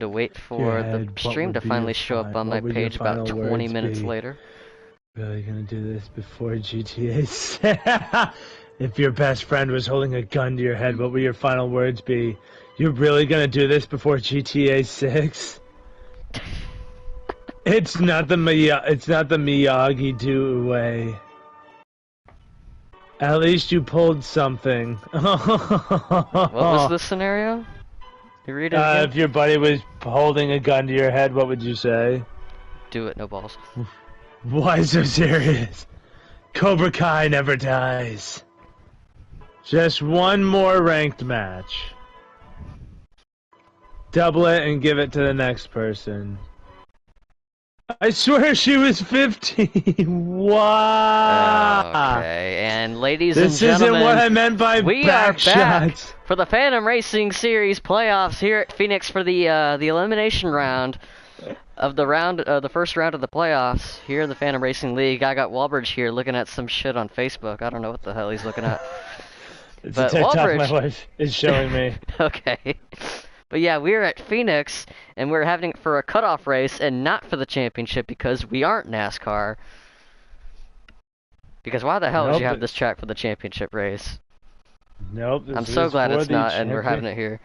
To wait for the stream to finally show up on my page about 20 minutes later. Really gonna do this before GTA 6? If your best friend was holding a gun to your head, what would your final words be? You're really gonna do this before GTA 6? It's not the Miyagi Do way. At least you pulled something. What was the scenario? You read it again? If your buddy was holding a gun to your head, what would you say? Do it, no balls. Why so serious? Cobra Kai never dies. Just one more ranked match. Double it and give it to the next person. I swear she was 15. Wow. Okay, and ladies and gentlemen, this isn't what I meant by we back are back shots. for the Phantom Racing Series playoffs here at Phoenix for the elimination round of the first round of the playoffs here in the Phantom Racing League. I got Walbridge here looking at some shit on Facebook. I don't know what the hell he's looking at. It's but a TikTok Walbridge, my wife is showing me. Okay. But yeah, we're at Phoenix, and we're having it for a cutoff race and not for the championship because we aren't NASCAR. Because why the hell would you have this track for the championship race? Nope. I'm so glad it's not, and we're having it here.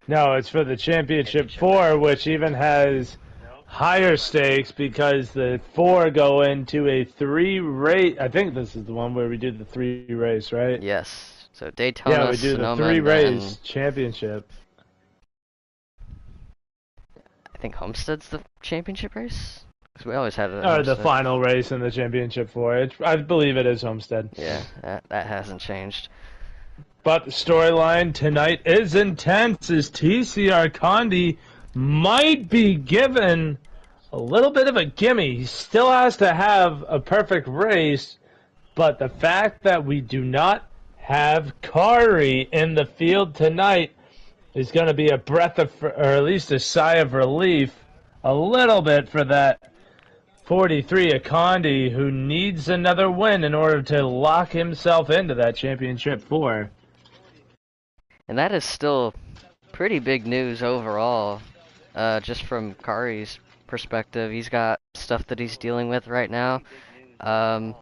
No, it's for the championship 4, which even has higher stakes because the 4 go into a 3 race. I think this is the one where we do the 3 race, right? Yes. So Daytona, yeah, we do Sonoma, the 3 race championship. I think Homestead's the championship race? Because we always had it at Or Homestead. the final race in the championship 4. I believe it is Homestead. Yeah, that hasn't changed. But the storyline tonight is intense as TCR Condi might be given a little bit of a gimme. He still has to have a perfect race, but the fact that we do not have Kari in the field tonight is going to be a breath of, or at least a sigh of relief, a little bit for that 43 Akandi, who needs another win in order to lock himself into that championship 4. And that is still pretty big news overall, just from Kari's perspective. He's got stuff that he's dealing with right now. I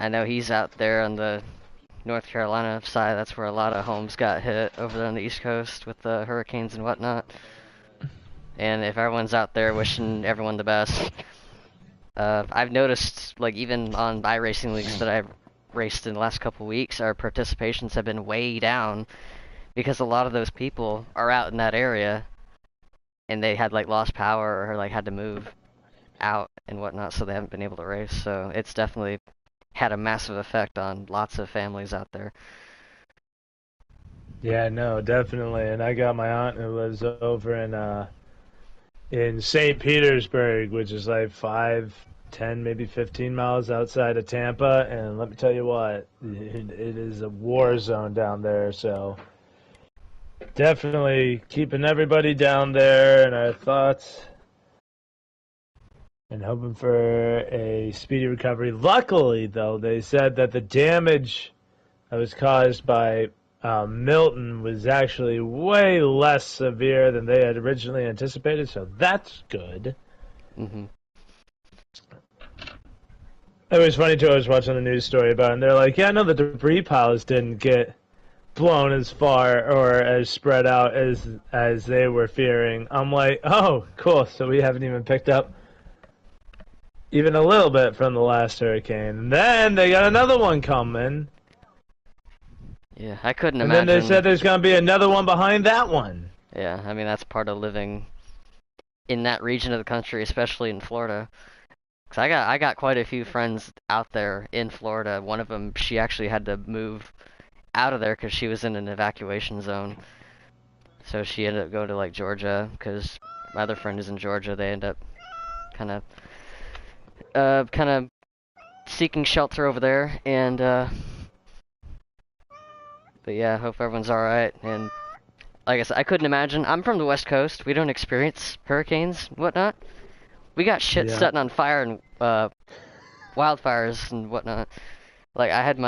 know he's out there on the North Carolina side. That's where a lot of homes got hit over there on the East Coast with the hurricanes and whatnot. And if everyone's out there wishing everyone the best, I've noticed, like, even on iRacing leagues that I've raced in the last couple weeks, our participations have been way down because a lot of those people are out in that area and they had, like, lost power or, like, had to move out and whatnot, so they haven't been able to race. So it's definitely had a massive effect on lots of families out there. Yeah, no, definitely. And I got my aunt who lives over in St. Petersburg, which is like 5, 10, maybe 15 miles outside of Tampa. And let me tell you what, it is a war zone down there. So definitely keeping everybody down there in our thoughts and hoping for a speedy recovery. Luckily, though, they said that the damage that was caused by Milton was actually way less severe than they had originally anticipated, so that's good. Mm-hmm. It was funny, too. I was watching a news story about it, and they're like, yeah, no, the debris piles didn't get blown as far or as spread out as they were fearing. I'm like, oh, cool, so we haven't even picked up even a little bit from the last hurricane. And then they got another one coming. Yeah, I couldn't and imagine. And then they said there's going to be another one behind that one. Yeah, I mean, that's part of living in that region of the country, especially in Florida. Cause I got quite a few friends out there in Florida. One of them, she actually had to move out of there because she was in an evacuation zone. So she ended up going to, like, Georgia, because my other friend is in Georgia. They end up kind of seeking shelter over there, and but yeah, hope everyone's alright. And like I said, I couldn't imagine. I'm from the West Coast. We don't experience hurricanes and whatnot. We got shit setting on fire and wildfires and whatnot. Like, I had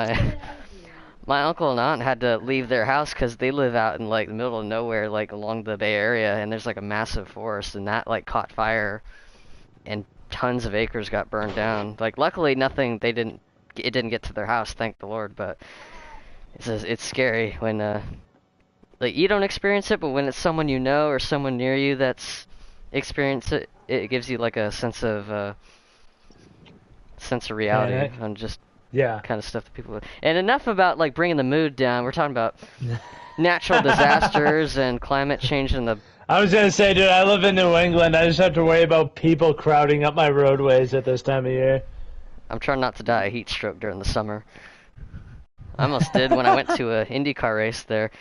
My uncle and aunt had to leave their house because they live out in like the middle of nowhere, like along the Bay Area, and there's like a massive forest, and that like caught fire, and tons of acres got burned down. Like luckily nothing, it didn't get to their house, thank the Lord. But it's scary when like you don't experience it, but when it's someone you know or someone near you that's experienced it, it gives you like a sense of reality Man, on just yeah. kind of stuff that people. And enough about like bringing the mood down. We're talking about natural disasters and climate change and the. I was gonna say, dude, I live in New England. I just have to worry about people crowding up my roadways at this time of year. I'm trying not to die of heat stroke during the summer. I almost did when I went to a IndyCar race there.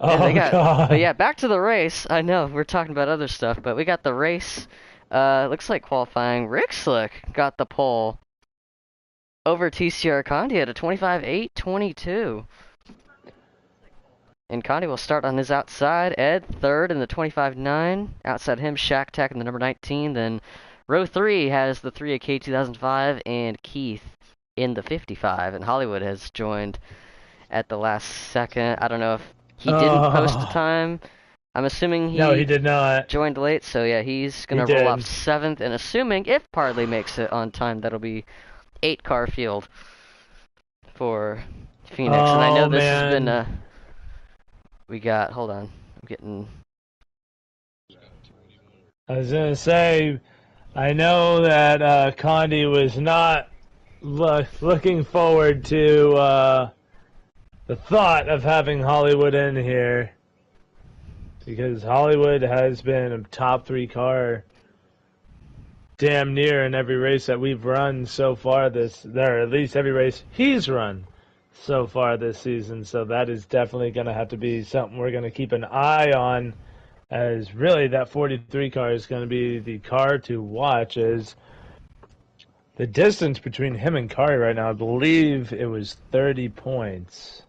And Oh God. But yeah, back to the race. I know we're talking about other stuff, but we got the race. Looks like qualifying. Rick Slick got the pole over TCR Condi at a 25.822. And Condi will start on his outside. Ed third in the 25.9. Outside him, Shaq Tech in the number 19. Then row 3 has the 3AK 2005 and Keith in the 55. And Hollywood has joined at the last second. I don't know if he didn't post a time. I'm assuming No, he did not. joined late, so yeah, he's gonna He roll did. off 7th. And assuming if Parley makes it on time, that'll be 8-car field for Phoenix. And I know Oh this has been man. we got, hold on, I'm getting. I was gonna say, I know that Condi was not looking forward to the thought of having Hollywood in here, because Hollywood has been a top 3 car damn near in every race that we've run so far or at least every race he's run so far this season. So that is definitely going to have to be something we're going to keep an eye on, as really that 43 car is going to be the car to watch. As the distance between him and Kari right now, I believe it was 30 points.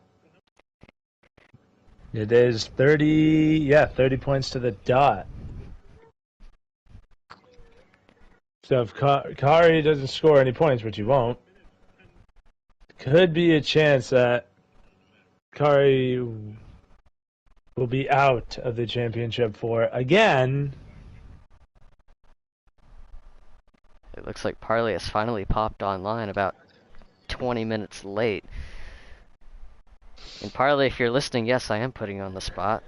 It is 30 points to the dot. So if Kari doesn't score any points, which he won't, could be a chance that Kari will be out of the championship for again. It looks like Parley has finally popped online about 20 minutes late. And Parley, if you're listening, yes, I am putting you on the spot.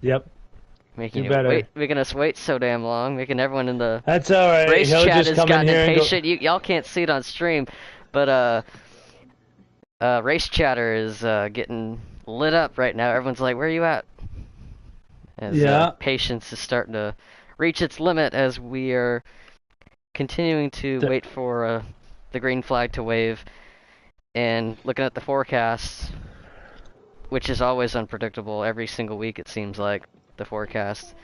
Yep. Making us wait so damn long, making everyone in the That's all right. race He'll chat just has come in gotten here impatient. Y'all can't see it on stream, but race chatter is getting lit up right now. Everyone's like, "Where are you at?" As patience is starting to reach its limit as we are continuing to wait for the green flag to wave, and looking at the forecast, which is always unpredictable. Every single week it seems like the forecast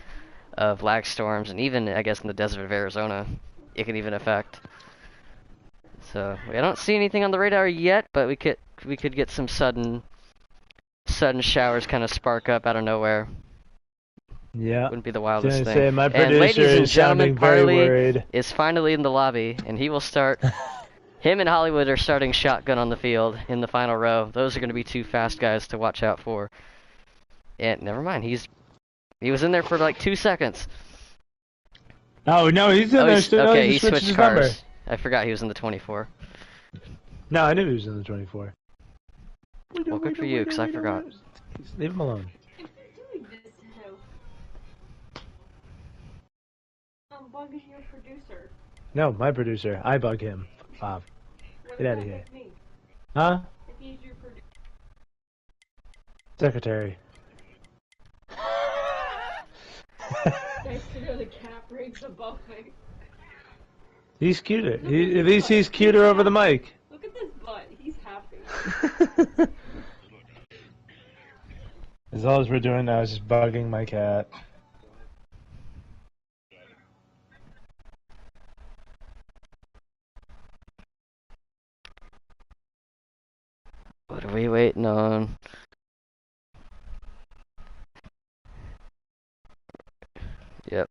of lag storms, and even I guess in the desert of Arizona, it can even affect. So I don't see anything on the radar yet, but we could get some sudden showers kind of spark up out of nowhere. Yeah. Wouldn't be the wildest thing. Say, my And ladies and is gentlemen, very Parley worried. is finally in the lobby, and he will start. Him and Hollywood are starting shotgun on the field in the final row. Those are going to be 2 fast guys to watch out for. And never mind, he was in there for like 2 seconds. Oh no, he's in there still. Okay, he switched his cars. Number. I forgot he was in the 24. No, I knew he was in the 24. Well, good for you, because I forgot. Leave him alone. I'm bugging your producer. No, my producer. I bug him. Bob. Get out of here. Huh? If he's your producer. Secretary. Nice to know the cat ranks above me. He's cuter. At least he's cuter over the mic. Look at this butt. He's happy. As all as we're doing now is just bugging my cat. What are we waiting on? Yep.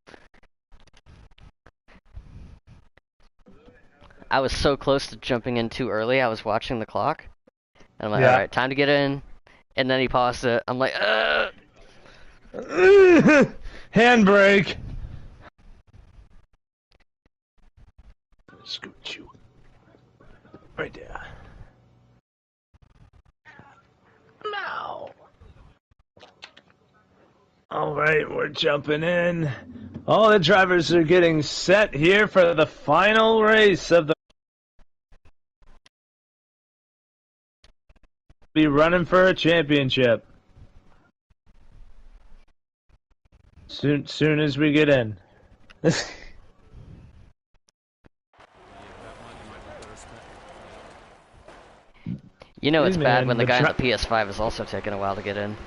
I was so close to jumping in too early, I was watching the clock. And I'm like, Yeah. all right, time to get in. And then he paused it. I'm like, Handbrake. Scoot you. Right there. Now. All right, we're jumping in. All the drivers are getting set here for the final race of the. Be running for a championship. Soon as we get in. you know it's Hey, bad man, when the the guy on the PS5 is also taking a while to get in.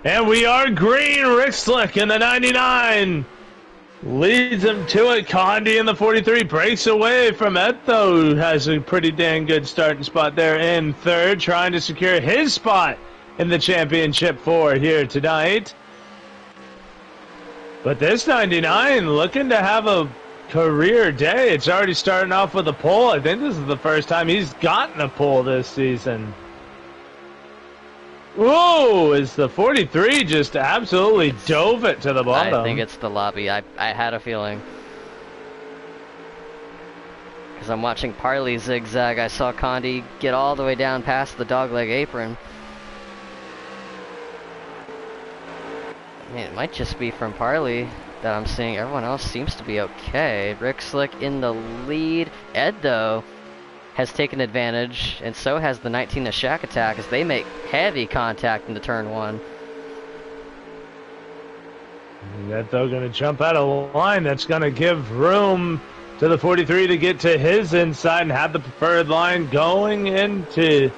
And we are green. Rick Slick in the 99 leads him to it. Condi in the 43 breaks away from Eto, who has a pretty dang good starting spot there in third, trying to secure his spot in the championship 4 here tonight. But this 99 looking to have a career day. It's already starting off with a pole. I think this is the first time he's gotten a pole this season. Whoa, is the 43 just absolutely dove it to the bottom. I think it's the lobby. I had a feeling. Because I'm watching Parley zigzag. I saw Condi get all the way down past the dogleg apron. I mean, it might just be from Parley that I'm seeing. Everyone else seems to be okay. Rick Slick in the lead. Ed, though, has taken advantage, and so has the 19 of Shack Attack as they make heavy contact into turn 1. That though going to jump out of line. That's going to give room to the 43 to get to his inside and have the preferred line going into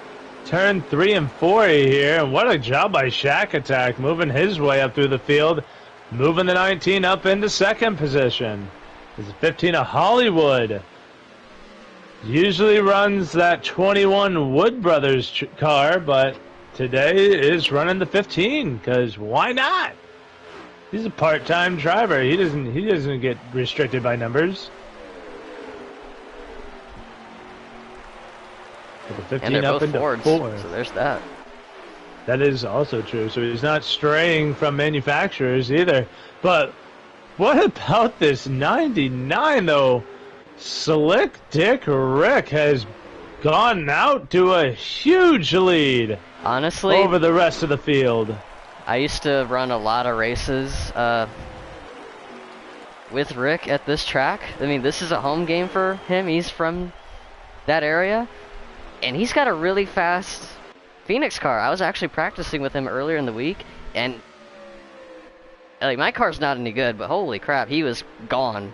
turn 3 and 4 here. And what a job by Shack Attack, moving his way up through the field, moving the 19 up into second position. This is 15 of Hollywood. Usually runs that 21 Wood Brothers car, but today is running the 15 because why not? He's a part-time driver. He doesn't get restricted by numbers. So the 15 And they're up both into Fords, 4. so there's that. That is also true. So he's not straying from manufacturers either. But what about this 99 though? Slick Dick Rick has gone out to a huge lead. Honestly, over the rest of the field. I used to run a lot of races with Rick at this track. I mean, this is a home game for him. He's from that area, and he's got a really fast Phoenix car. I was actually practicing with him earlier in the week, and like my car's not any good, but holy crap, he was gone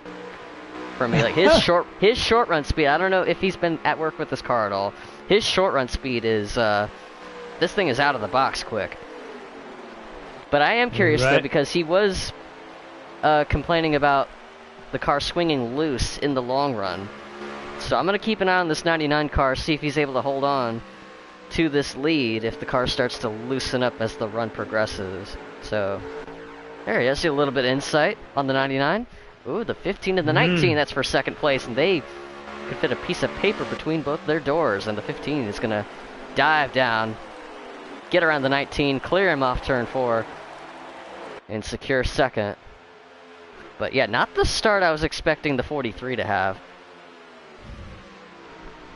from me. Like his short run speed. I don't know if he's been at work with this car at all. His short run speed is this thing is out of the box quick. But I am curious though, because he was complaining about the car swinging loose in the long run. So I'm gonna keep an eye on this 99 car, see if he's able to hold on to this lead if the car starts to loosen up as the run progresses. So there he is. See a little bit of insight on the 99. Ooh, the 15 and the 19, that's for second place, and they could fit a piece of paper between both their doors, and the 15 is going to dive down, get around the 19, clear him off turn 4, and secure second. But yeah, not the start I was expecting the 43 to have.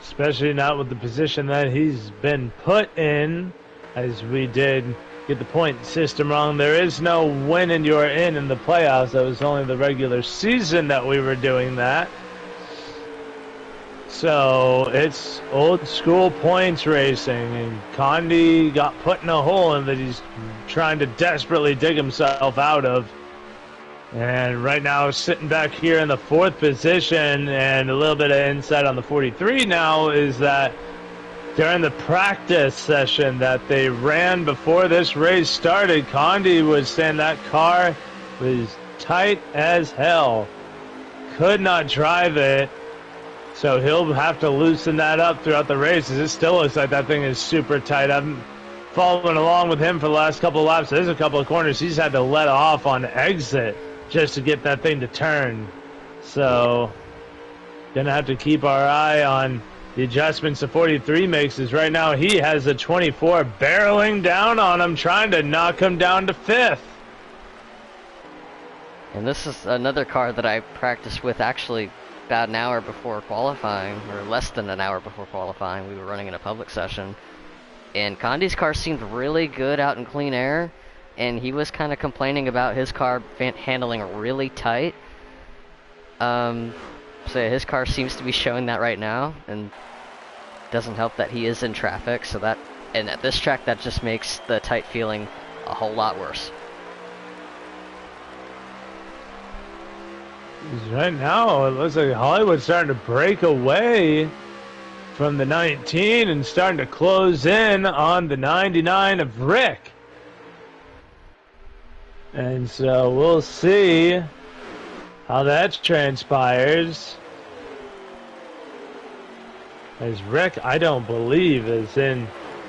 Especially not with the position that he's been put in, as we did get the point system wrong. There is no win and you're in the playoffs. That was only the regular season that we were doing that. So it's old school points racing, and Condi got put in a hole that he's trying to desperately dig himself out of. And right now sitting back here in the 4th position, and a little bit of insight on the 43 now is that during the practice session that they ran before this race started, Condi was saying that car was tight as hell. Could not drive it. So he'll have to loosen that up throughout the races. It still looks like that thing is super tight. I'm following along with him for the last couple of laps. There's a couple of corners he's had to let off on exit just to get that thing to turn. So gonna have to keep our eye on The adjustments the 43 makes is right now he has a 24 barreling down on him, trying to knock him down to 5th. And this is another car that I practiced with actually about an hour before qualifying, or less than an hour before qualifying. We were running in a public session. And Condi's car seemed really good out in clean air, and he was kind of complaining about his car handling really tight. So his car seems to be showing that right now, and doesn't help that he is in traffic, so that, and at this track that just makes the tight feeling a whole lot worse. Right now, it looks like Hollywood's starting to break away from the 19 and starting to close in on the 99 of Rick. And so we'll see how that transpires. As Rick, I don't believe, is in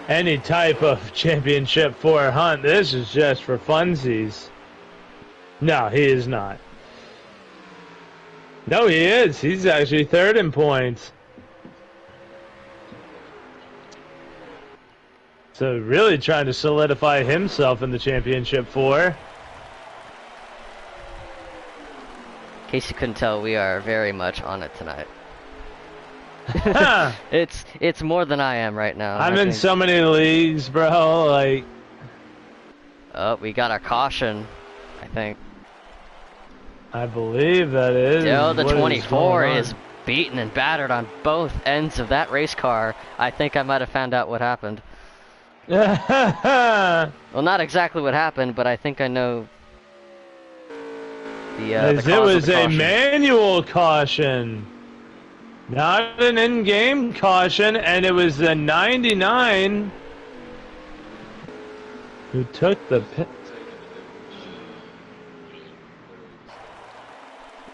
any type of championship 4 hunt. This is just for funsies. No, he is not. No, he is. He's actually 3rd in points. So really trying to solidify himself in the championship 4. In case you couldn't tell, we are very much on it tonight. It's more than I am right now. I'm in so many leagues, bro. Like, oh, we got a caution, I think. I believe that is. Yo, the 24 is beaten and battered on both ends of that race car. I think I might have found out what happened. Well, not exactly what happened, but I think I know the cause it was of the a caution. manual caution, not an in-game caution, and it was the 99 who took the pit.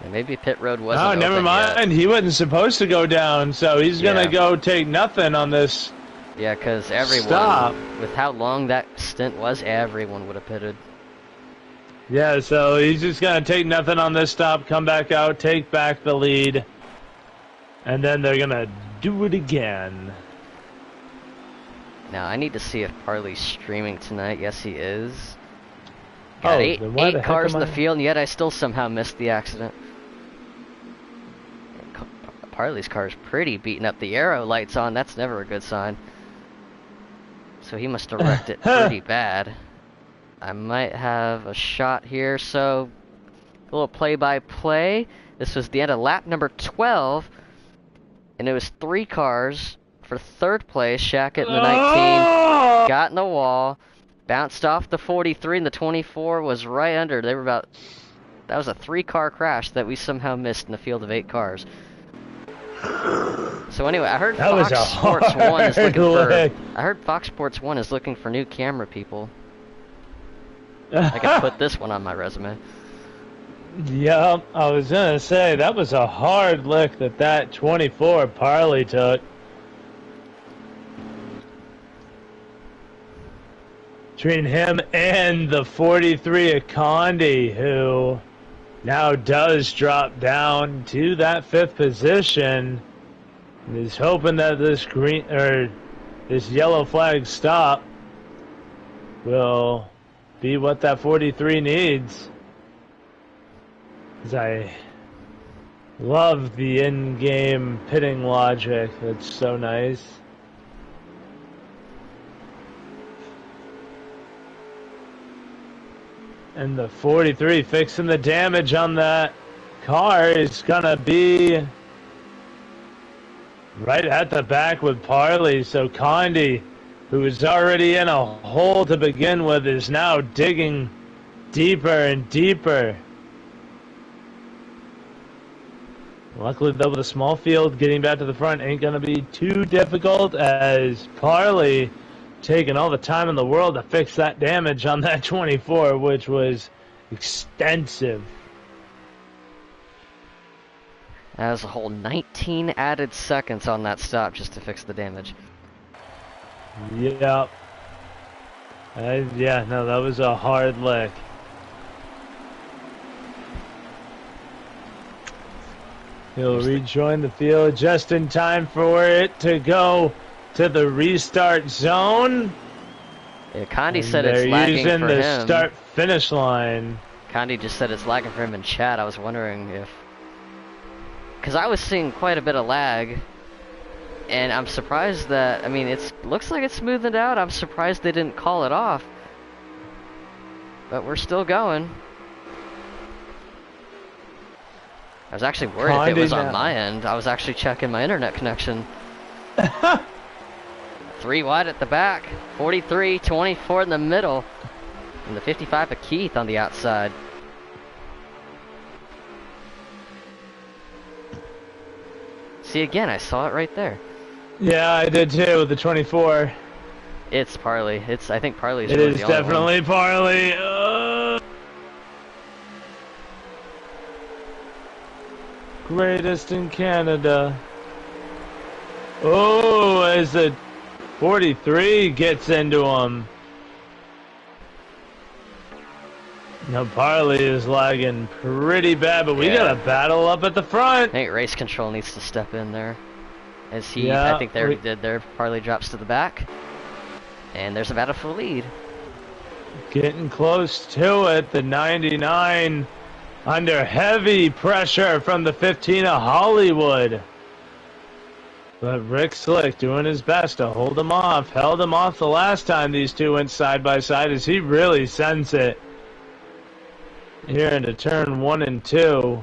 And maybe pit road wasn't Oh, never open mind. yet. He wasn't supposed to go down, so he's gonna go take nothing on this. Yeah, because everyone, Stop. with how long that stint was, everyone would have pitted. Yeah, so he's just gonna take nothing on this stop, come back out, take back the lead, and then they're gonna do it again. Now, I need to see if Parley's streaming tonight. Yes, he is. Got Oh, eight then why the heck cars am in the I- field, and yet I still somehow missed the accident. Parley's car is pretty beaten up. The arrow light's on. That's never a good sign. So he must have wrecked it pretty bad. I might have a shot here. So, a little play-by-play. This was the end of lap number 12, and it was 3 cars for 3rd place. Shackett in the 19 got in the wall, bounced off the 43, and the 24 was right under. They were about. That was a 3-car crash that we somehow missed in a field of 8 cars. So anyway, I heard That was Fox a Sports 1 is looking for. hard I heard Fox Sports 1 is looking for new camera people. I could put this one on my resume. Yep, I was gonna say that was a hard lick that 24 Parley took. Between him and the 43 Akandi, who now does drop down to that 5th position, and is hoping that this this yellow flag stop will be what that 43 needs. 'Cause I love the in-game pitting logic. That's so nice. And the 43 fixing the damage on that car is gonna be right at the back with Parley. So Condi, who was already in a hole to begin with, is now digging deeper and deeper. Luckily, though, with a small field, getting back to the front ain't going to be too difficult, as Parley taking all the time in the world to fix that damage on that 24, which was extensive. That was a whole 19 added seconds on that stop just to fix the damage. Yep. Yeah, no, that was a hard lick. He'll rejoin the field just in time for it to go to the restart zone. Yeah, Condi And said it's they're lagging using for the him. start-finish line. Condi just said it's lagging for him in chat. I was wondering if... Because I was seeing quite a bit of lag. And I'm surprised that... I mean, it looks like it's smoothened out. I'm surprised they didn't call it off. But we're still going. I was actually worried if it was on my end. I was actually checking my internet connection. 3 wide at the back. 43, 24 in the middle. And the 55 of Keith on the outside. See, again, I saw it right there. Yeah, I did too, with the 24. It's Parley. I think Parley's It really is the only definitely Parley. Greatest in Canada. Oh, as the 43 gets into him. Now Parley is lagging pretty bad, but we got a battle up at the front. I think race control needs to step in there. As he, Yeah, I think they already did there. Parley drops to the back. And there's a battle for the lead. Getting close to it. The 99 under heavy pressure from the 15 of Hollywood. But Rick Slick doing his best to hold him off. Held him off the last time these two went side by side, as he really sends it here into turn 1 and 2.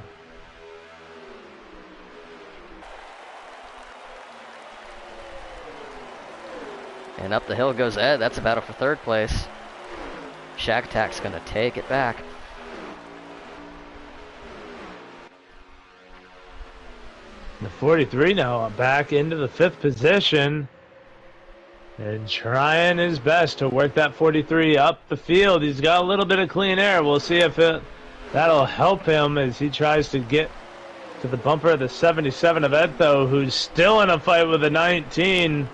And up the hill goes Ed. That's a battle for third place. Shack Attack's gonna take it back. The 43 now back into the 5th position. And trying his best to work that 43 up the field. He's got a little bit of clean air. We'll see if that'll help him as he tries to get to the bumper of the 77 of Ed, though, who's still in a fight with the 19.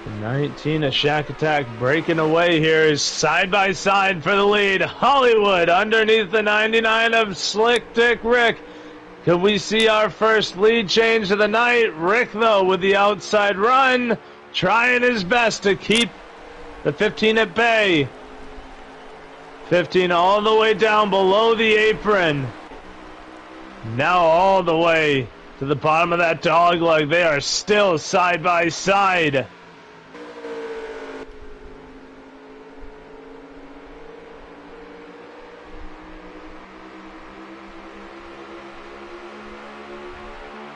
The 19 of Shack Attack breaking away here is side by side for the lead. Hollywood underneath the 99 of Slick Dick Rick. Could we see our first lead change of the night? Rick, though, with the outside run, trying his best to keep the 15 at bay. 15 all the way down below the apron. Now all the way to the bottom of that dog leg. They are still side by side.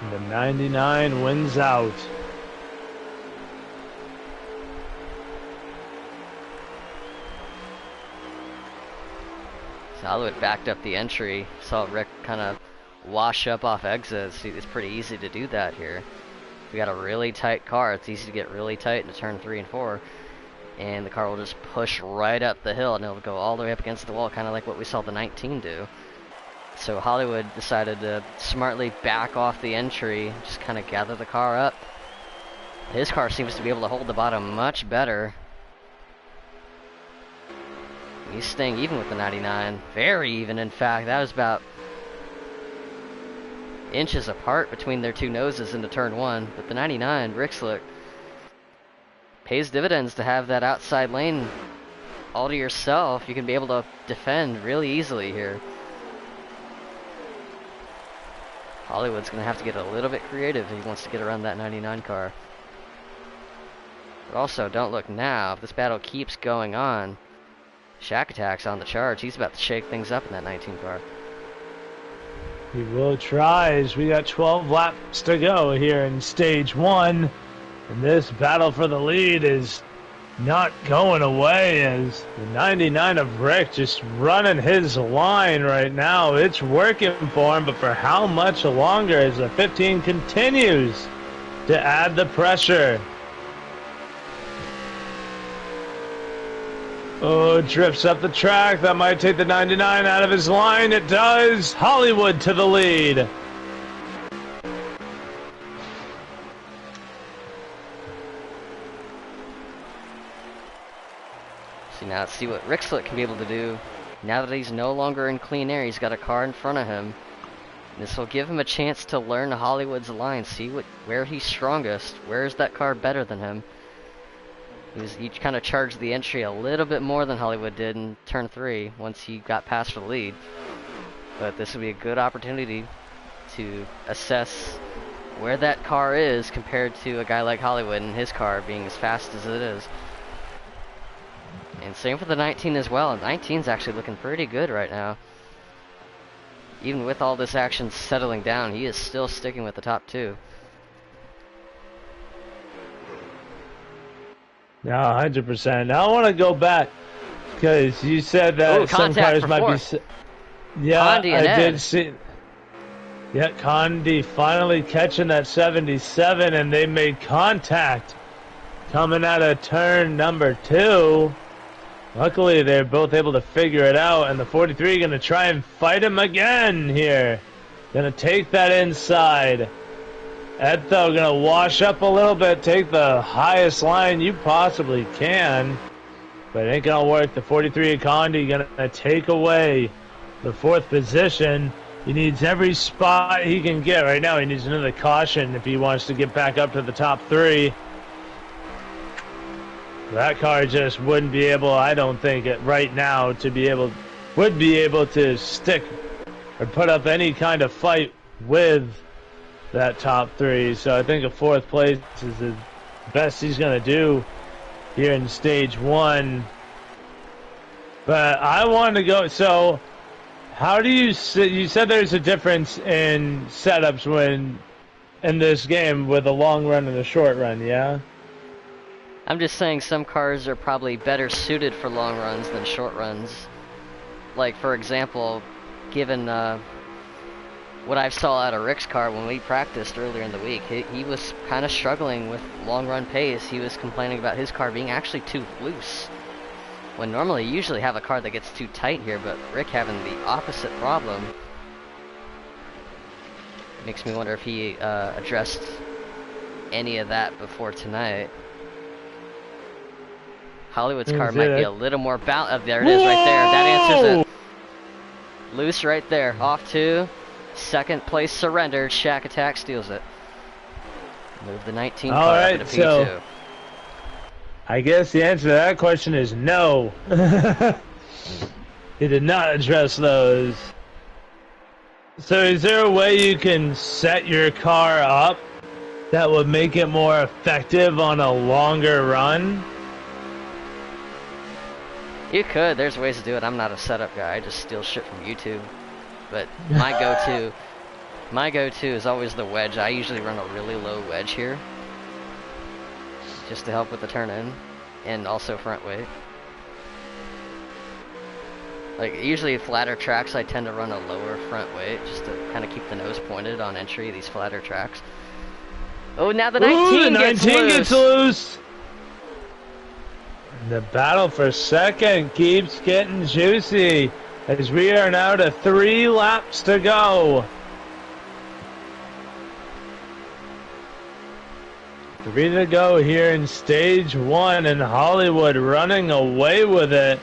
The 99 wins out. Hollywood backed up the entry. Saw Rick kind of wash up off exits. It's pretty easy to do that here. We got a really tight car. It's easy to get really tight into turn 3 and 4. And the car will just push right up the hill and it'll go all the way up against the wall, kind of like what we saw the 19 do. So Hollywood decided to smartly back off the entry, just kind of gather the car up. His car seems to be able to hold the bottom much better. He's staying even with the 99. Very even, in fact. That was about inches apart between their two noses into turn 1. But the 99, Rick Slick, pays dividends to have that outside lane all to yourself. You can be able to defend really easily here. Hollywood's going to have to get a little bit creative if he wants to get around that 99 car. But also, don't look now. If this battle keeps going on, Shack Attack's on the charge. He's about to shake things up in that 19 car. He will try, as we got 12 laps to go here in stage 1. And this battle for the lead is not going away, as the 99 of Rick just running his line right now. It's working for him, but for how much longer, as the 15 continues to add the pressure. Oh, drifts up the track. That might take the 99 out of his line. It does. Hollywood to the lead. See, now let's see what Rick Slick can be able to do. Now that he's no longer in clean air, he's got a car in front of him. This will give him a chance to learn Hollywood's line, see where he's strongest, where is that car better than him. He kind of charged the entry a little bit more than Hollywood did in turn 3 once he got past for the lead. But this will be a good opportunity to assess where that car is compared to a guy like Hollywood and his car being as fast as it is. And same for the 19 as well. 19's actually looking pretty good right now. Even with all this action settling down, he is still sticking with the top 2. No, 100%. Now I want to go back because you said that some cars might be. Yeah, I did see. Yeah, Condi finally catching that 77, and they made contact coming out of turn number 2. Luckily, they're both able to figure it out, and the 43 going to try and fight him again here. Going to take that inside. Edtho going to wash up a little bit, take the highest line you possibly can. But it ain't going to work. The 43 Condi going to take away the 4th position. He needs every spot he can get. Right now, he needs another caution if he wants to get back up to the top 3. That car just wouldn't be able, I don't think, right now, would be able to stick or put up any kind of fight with that top 3. So I think a 4th place is the best he's going to do here in stage 1. But I want to go, so how do you said there's a difference in setups in this game with a long run and a short run, yeah? I'm just saying some cars are probably better suited for long runs than short runs. Like, for example, given what I saw out of Rick's car when we practiced earlier in the week, he was kind of struggling with long run pace. He was complaining about his car being actually too loose. When normally you usually have a car that gets too tight here, but Rick having the opposite problem. Makes me wonder if he addressed any of that before tonight. Hollywood's car might be a little more balanced. There it is right there. That answers it. Loose right there. Off 2. 2nd place surrendered. Shack Attack steals it. Move the 19 car up into P2. So I guess the answer to that question is no. He did not address those. So is there a way you can set your car up that would make it more effective on a longer run? You could. There's ways to do it. I'm not a setup guy. I just steal shit from YouTube. But my go-to is always the wedge. I usually run a really low wedge here, just to help with the turn-in, and also front weight. Like, usually flatter tracks, I tend to run a lower front weight, just to kind of keep the nose pointed on entry, these flatter tracks. Oh, now the 19 gets loose! The battle for 2nd keeps getting juicy as we are now to 3 laps to go. 3 to go here in stage 1, and Hollywood running away with it,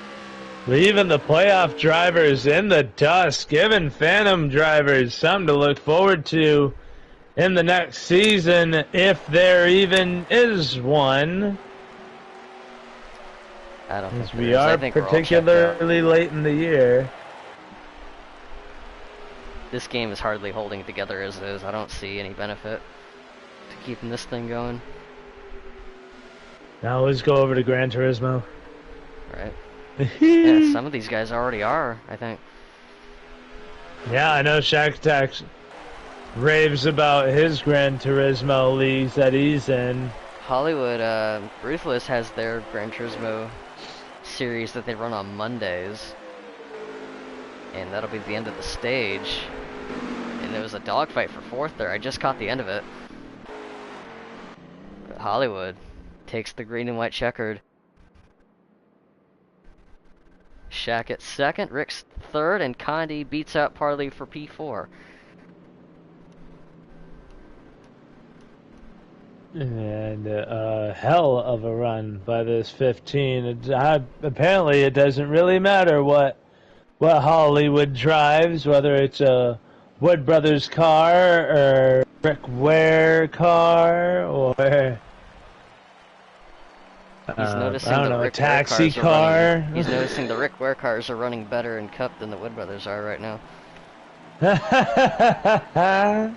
leaving the playoff drivers in the dust, giving Phantom drivers something to look forward to in the next season, if there even is one. I don't think we are particularly late in the year. This game is hardly holding together as it is. I don't see any benefit to keeping this thing going. Now let's go over to Gran Turismo. Right. Yeah, some of these guys already are, I think. Yeah, I know Shack Attack raves about his Gran Turismo leagues that he's in. Hollywood, Ruthless has their Gran Turismo series that they run on Mondays. And that'll be the end of the stage. And there was a dogfight for 4th there. I just caught the end of it. But Hollywood takes the green and white checkered. Shack at 2nd, Rick's 3rd, and Condi beats out Parley for P4. And hell of a run by this 15. Apparently it doesn't really matter what what Hollywood drives, whether it's a Wood Brothers car or Rick Ware car or He's noticing I don't the know, a Rick Ware taxi cars are car. running. He's noticing the Rick Ware cars are running better in Cup than the Wood Brothers are right now. I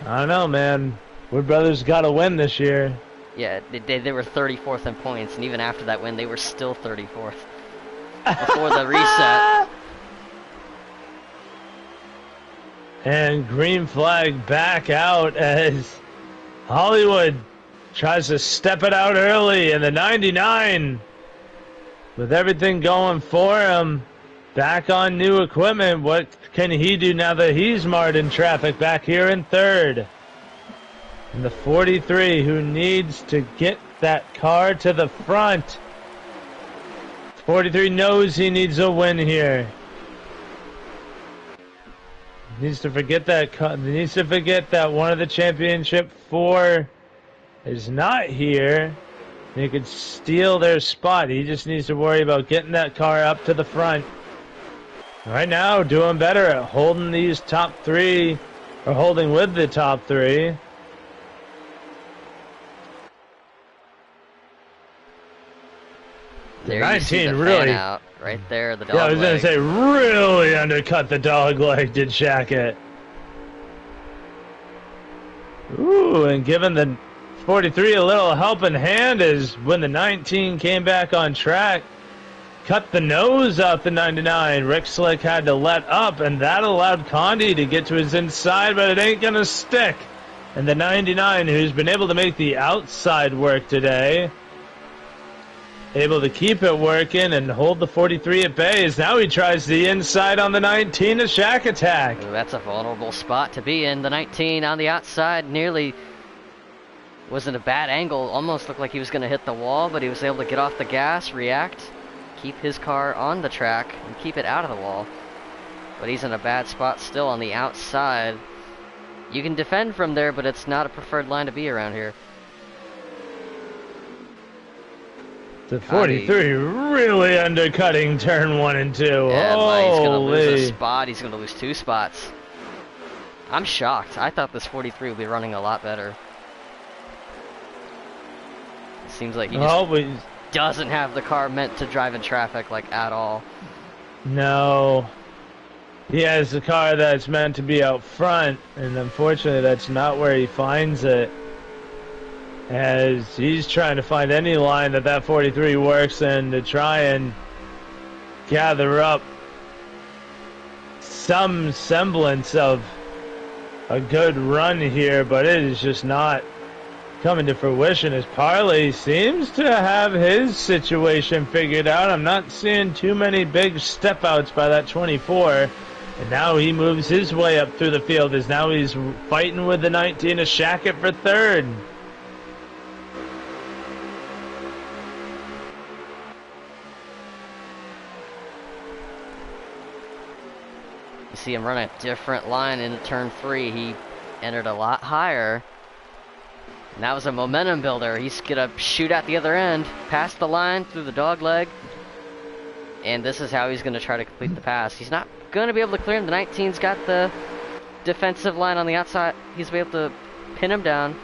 don't know, man. Wood Brothers got to win this year. Yeah, they were 34th in points, and even after that win, they were still 34th before the reset. And green flag back out as Hollywood tries to step it out early in the 99. With everything going for him, back on new equipment. What can he do now that he's marred in traffic back here in third? And the 43 who needs to get that car to the front. 43 knows he needs a win here. Needs to forget that one of the championship 4 is not here. He could steal their spot. He just needs to worry about getting that car up to the front. Right now, doing better at holding these top 3, or holding with the top 3. There 19 you see the really, fan out right there. The dog yeah, I was leg. gonna say really undercut the dog leg, did Shackett. Ooh, and giving the 43 a little helping hand is when the 19 came back on track. Cut the nose out the 99. Rick Slick had to let up, and that allowed Condi to get to his inside, but it ain't gonna stick. And the 99, who's been able to make the outside work today, able to keep it working and hold the 43 at bay, as now he tries the inside on the 19, a Shack attack. Ooh, that's a vulnerable spot to be in. The 19 on the outside nearly was in a bad angle. Almost looked like he was going to hit the wall, but he was able to get off the gas, react, keep his car on the track, and keep it out of the wall. But he's in a bad spot still on the outside. You can defend from there, but it's not a preferred line to be around here. The 43 really undercutting turn 1 and 2. Yeah, he's going to lose Holy. a spot. He's going to lose 2 spots. I'm shocked. I thought this 43 would be running a lot better. It seems like he just doesn't have the car meant to drive in traffic, like, at all. No. He has a car that's meant to be out front, and unfortunately that's not where he finds it. As he's trying to find any line that 43 works in to try and gather up some semblance of a good run here, but it is just not coming to fruition as Parley seems to have his situation figured out. I'm not seeing too many big step outs by that 24. And now he moves his way up through the field as now he's fighting with the 19, a Shackett for third. You see him run a different line into turn 3. He entered a lot higher. And that was a momentum builder. He's gonna shoot at the other end, past the line through the dog leg. And this is how he's gonna try to complete the pass. He's not gonna be able to clear him. The 19's got the defensive line on the outside. He's able to pin him down.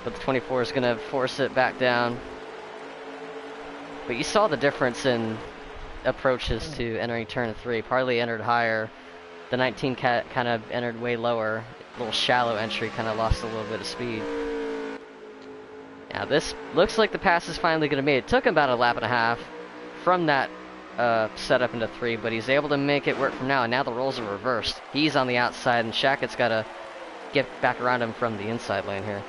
But the 24 is gonna force it back down. But you saw the difference in approaches to entering turn 3. Parley entered higher. The 19 kind of entered way lower. A little shallow entry, kind of lost a little bit of speed. Now this looks like the pass is finally going to be made. It took him about a lap and a half from that setup into 3, but he's able to make it work from now, and now the roles are reversed. He's on the outside, and Shackett's got to get back around him from the inside lane here.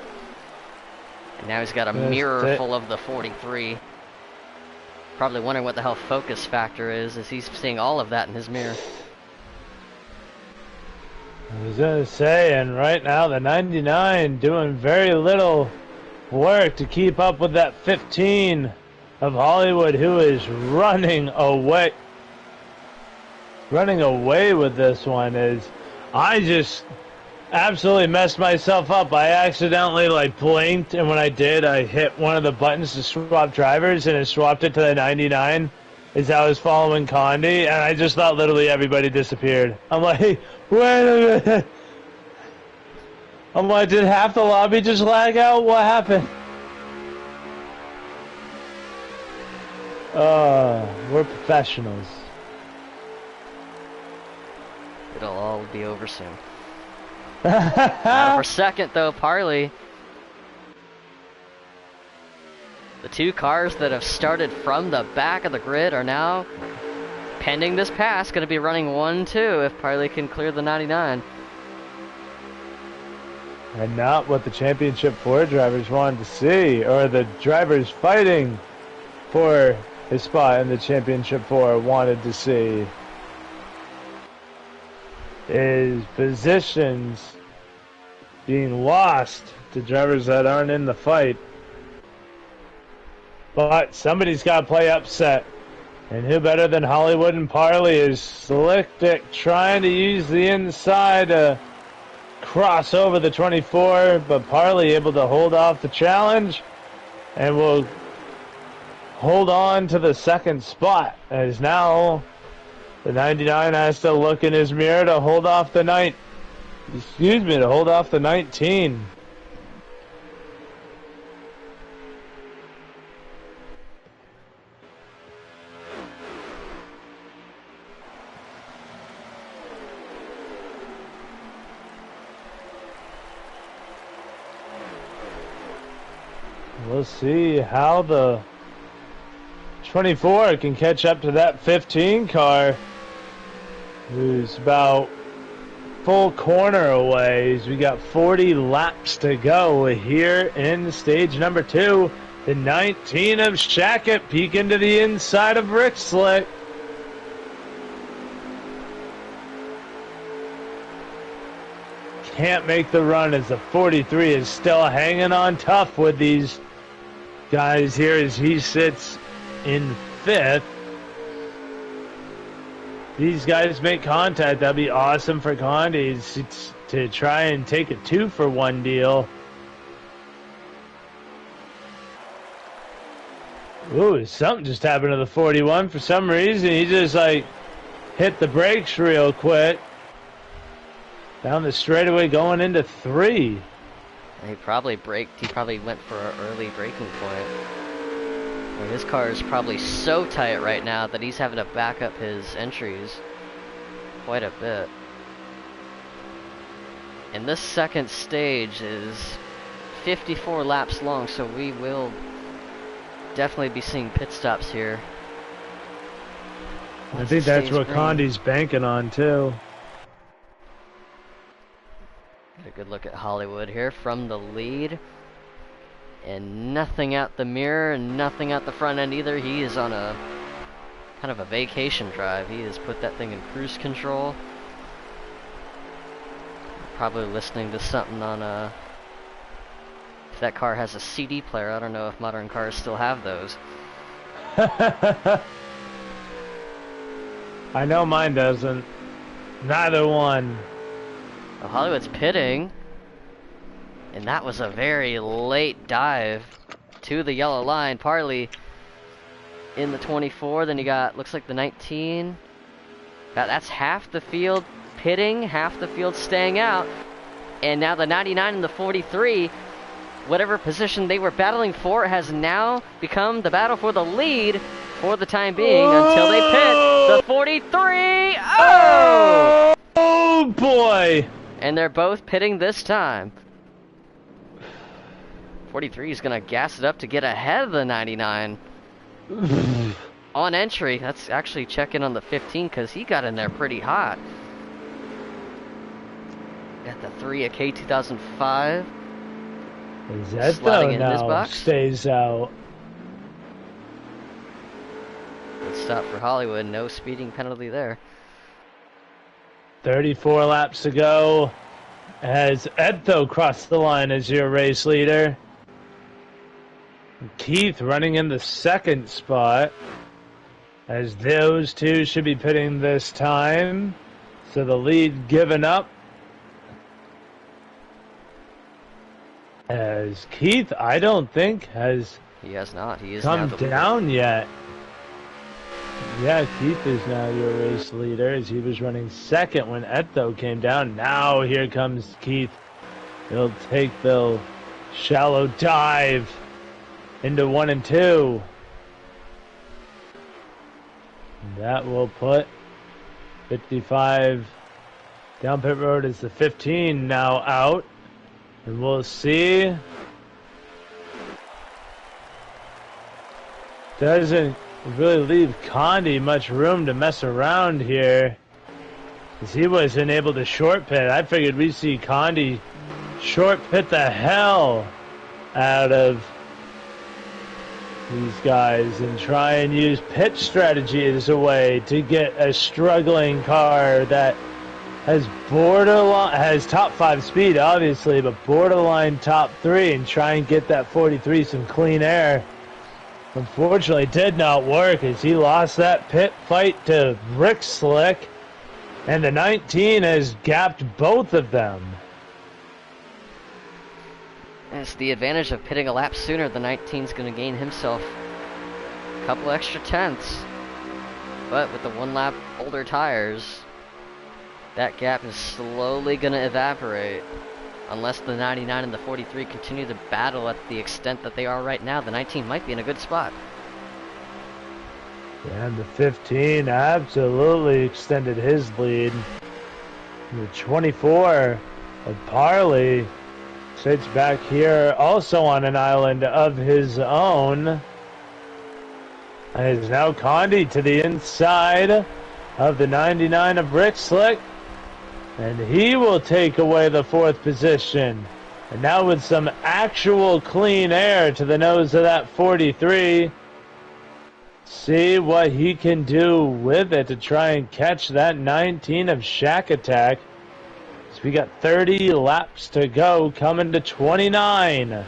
And now he's got a mirror full of the 43. Probably wondering what the hell focus factor is, as he's seeing all of that in his mirror. I was going to say, and right now the 99 doing very little work to keep up with that 15 of Hollywood, who is running away. Running away with this one is, I just absolutely messed myself up. I accidentally like blinked, and when I did, I hit one of the buttons to swap drivers, and it swapped it to the 99 as I was following Condi, and I just thought literally everybody disappeared. I'm like, hey, wait a minute. I'm like, did half the lobby just lag out? What happened? We're professionals. It'll all be over soon. Not for second though, Parley. The two cars that have started from the back of the grid are now, pending this pass, going to be running 1-2 if Parley can clear the 99. And not what the Championship 4 drivers wanted to see, or the drivers fighting for a spot in the Championship 4 wanted to see. Is positions being lost to drivers that aren't in the fight. But somebody's got to play upset. And who better than Hollywood and Parley is Slick Dick trying to use the inside to cross over the 24, but Parley able to hold off the challenge and will hold on to the second spot, as now the 99 has to look in his mirror to hold off the to hold off the 19. We'll see how the 24 can catch up to that 15 car, who's about full corner away. We got 40 laps to go here in stage number 2. The 19 of Shackett peeking to the inside of Rick Slick. Can't make the run as the 43 is still hanging on tough with these guys here as he sits in 5th. These guys make contact. That'd be awesome for Condi to try and take a 2-for-1 deal. Ooh, something just happened to the 41 for some reason. He just like hit the brakes real quick. Down the straightaway going into 3. He probably braked. He probably went for an early braking point. Well, his car is probably so tight right now that he's having to back up his entries quite a bit. And this second stage is 54 laps long, so we will definitely be seeing pit stops here. I think that's what Condi's banking on too. Get a good look at Hollywood here from the lead. And nothing out the mirror, and nothing out the front end either. He is on a kind of a vacation drive. He has put that thing in cruise control. Probably listening to something on a... If that car has a CD player, I don't know if modern cars still have those. I know mine doesn't. Neither one. Well, Hollywood's pitting, and that was a very late dive to the yellow line. Parley in the 24, then you got, looks like the 19. That's half the field pitting, half the field staying out, and now the 99 and the 43, whatever position they were battling for, has now become the battle for the lead for the time being until they pit the 43. Oh! Oh boy! And they're both pitting this time. 43 is going to gas it up to get ahead of the 99. On entry, let's actually check in on the 15 because he got in there pretty hot. Got the 3 of K2005. Sliding in his box. Stays out. Good stop for Hollywood. No speeding penalty there. 34 laps to go as Edtho crossed the line as your race leader. Keith running in the second spot, as those two should be pitting this time. So the lead given up As Keith, I don't think, has He has not. He is now come the leader. down yet. Yeah, Keith is now your race leader as he was running second when Eto came down. Now here comes Keith. He'll take the shallow dive into 1 and 2. That will put 55 down pit road as the 15 now out. And we'll see. Doesn't really leave Condi much room to mess around here, as he wasn't able to short pit. I figured we'd see Condi short pit the hell out of these guys and try and use pit strategy as a way to get a struggling car that has top 5 speed, obviously, but borderline top 3, and try and get that 43 some clean air. Unfortunately, it did not work as he lost that pit fight to Rick Slick, and the 19 has gapped both of them. And it's the advantage of pitting a lap sooner. The 19's going to gain himself a couple extra tenths. But with the 1 lap older tires, that gap is slowly going to evaporate. Unless the 99 and the 43 continue to battle at the extent that they are right now, the 19 might be in a good spot. And the 15 absolutely extended his lead. The 24 of Parley sits back here also on an island of his own. And is now Condi to the inside of the 99 of Rick Slick. And he will take away the 4th position. And now with some actual clean air to the nose of that 43. See what he can do with it to try and catch that 19 of Shack Attack. So we got 30 laps to go, coming to 29.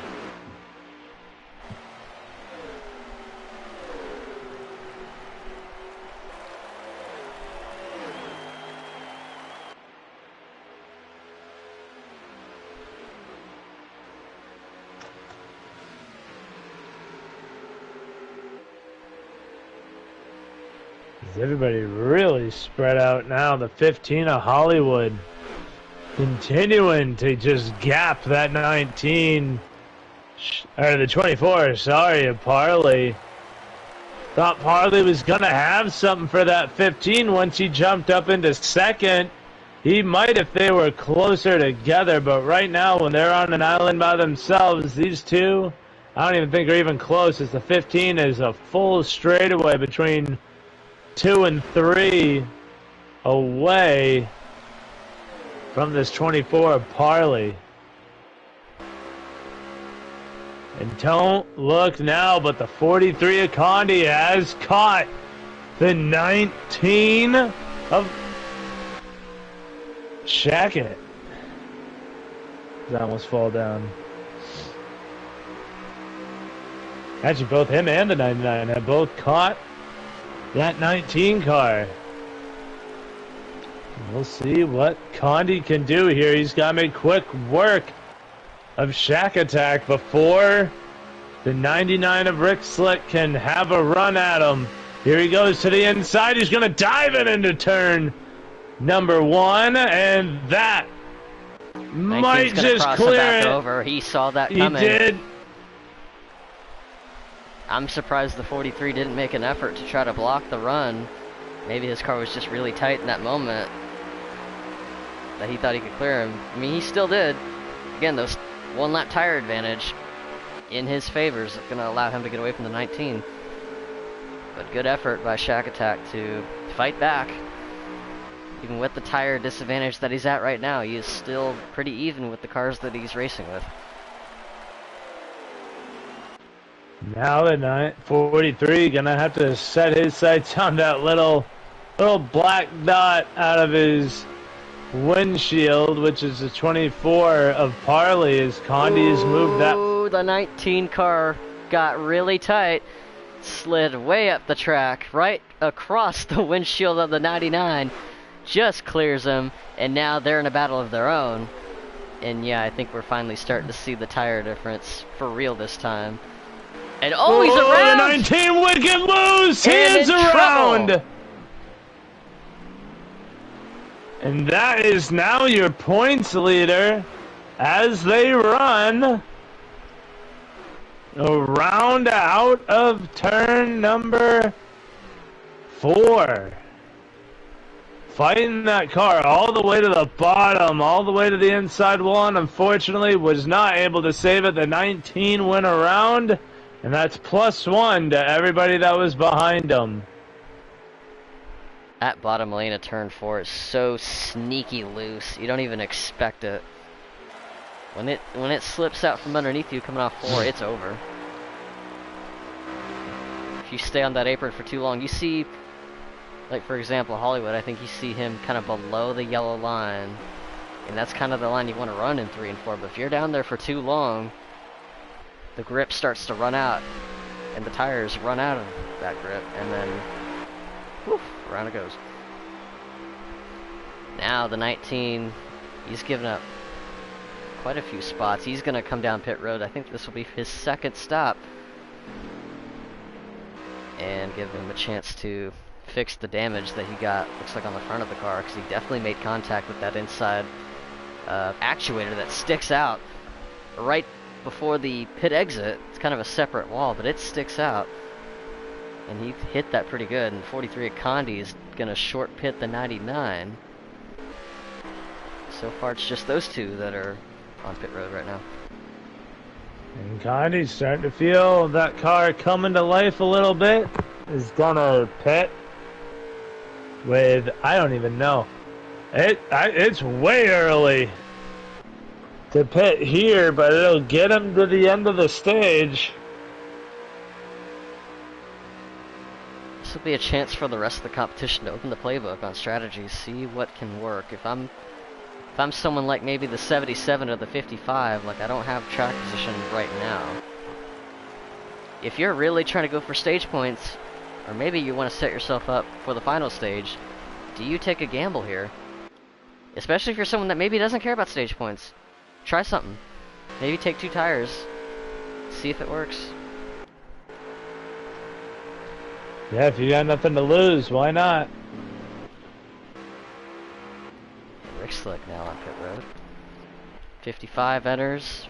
Everybody really spread out now. The 15 of Hollywood continuing to just gap that 19, or the 24, sorry, of Parley. Thought Parley was going to have something for that 15 once he jumped up into second. He might if they were closer together, but right now when they're on an island by themselves, these two, I don't even think are even close, as the 15 is a full straightaway between 2 and 3 away from this 24 of Parley. And don't look now, but the 43 of Condi has caught the 19 of Shackett. That almost fall down. Actually, both him and the 99 have both caught that 19 car. We'll see what Condi can do here. He's got to make quick work of Shack Attack before the 99 of Rick Slick can have a run at him. Here he goes to the inside. He's going to dive it into turn number 1, and that might just clear it. Over. He saw that coming. He did. I'm surprised the 43 didn't make an effort to try to block the run. Maybe his car was just really tight in that moment that he thought he could clear him. I mean, he still did. Again, those 1 lap tire advantage in his favor is going to allow him to get away from the 19. But good effort by Shack Attack to fight back. Even with the tire disadvantage that he's at right now, he is still pretty even with the cars that he's racing with. Now the 43 gonna have to set his sights on that little black dot out of his windshield, which is the 24 of Parley, as Condi has moved that. Ooh, the 19 car got really tight, slid way up the track, right across the windshield of the 99, just clears him, and now they're in a battle of their own. And yeah, I think we're finally starting to see the tire difference for real this time. And oh, he's around! The 19 wicked loose! He And is in around! trouble. And that is now your points leader as they run around out of turn number 4. Fighting that car all the way to the bottom, all the way to the inside wall, and unfortunately was not able to save it. The 19 went around, and that's +1 to everybody that was behind him. That bottom lane of turn 4 is so sneaky loose. You don't even expect it. When it slips out from underneath you coming off 4, it's over. If you stay on that apron for too long, you see, like for example, Hollywood, I think you see him kind of below the yellow line. And that's kind of the line you want to run in 3 and 4. But if you're down there for too long, the grip starts to run out. And the tires run out of that grip. And then, whew, around it goes. Now the 19, he's given up quite a few spots. He's going to come down pit road. I think this will be his second stop. And give him a chance to fix the damage that he got, looks like on the front of the car, because he definitely made contact with that inside actuator that sticks out right before the pit exit. It's kind of a separate wall, but it sticks out. And he hit that pretty good, and 43 at Condi is going to short pit the 99. So far it's just those two that are on pit road right now. And Condi's starting to feel that car coming to life a little bit. Is gonna pit with, I don't even know. It's way early to pit here, but it'll get him to the end of the stage. This will be a chance for the rest of the competition to open the playbook on strategies, see what can work. If I'm someone like maybe the 77 or the 55, like I don't have track position right now. If you're really trying to go for stage points, or maybe you want to set yourself up for the final stage, do you take a gamble here? Especially if you're someone that maybe doesn't care about stage points. Try something. Maybe take 2 tires. See if it works. Yeah, if you got nothing to lose, why not? Rick Slick now on pit road. 55 enters.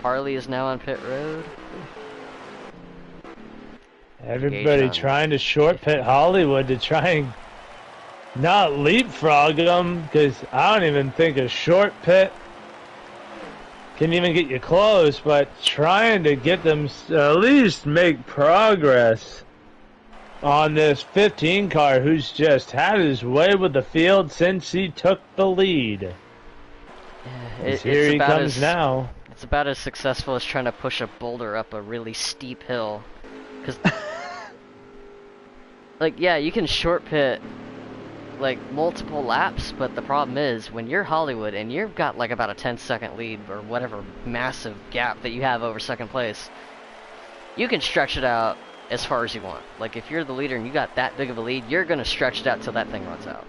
Parley is now on pit road. Everybody trying to short pit Hollywood to try and not leapfrog them, because I don't even think a short pit can even get you close, but trying to get them at least make progress on this 15 car who's just had his way with the field since he took the lead. Here he comes now. It's about as successful as trying to push a boulder up a really steep hill. Because, like, yeah, you can short pit, like, multiple laps, but the problem is, when you're Hollywood and you've got, like, about a 10-second lead or whatever massive gap that you have over second place, you can stretch it out as far as you want. Like, if you're the leader and you got that big of a lead, you're going to stretch it out till that thing runs out.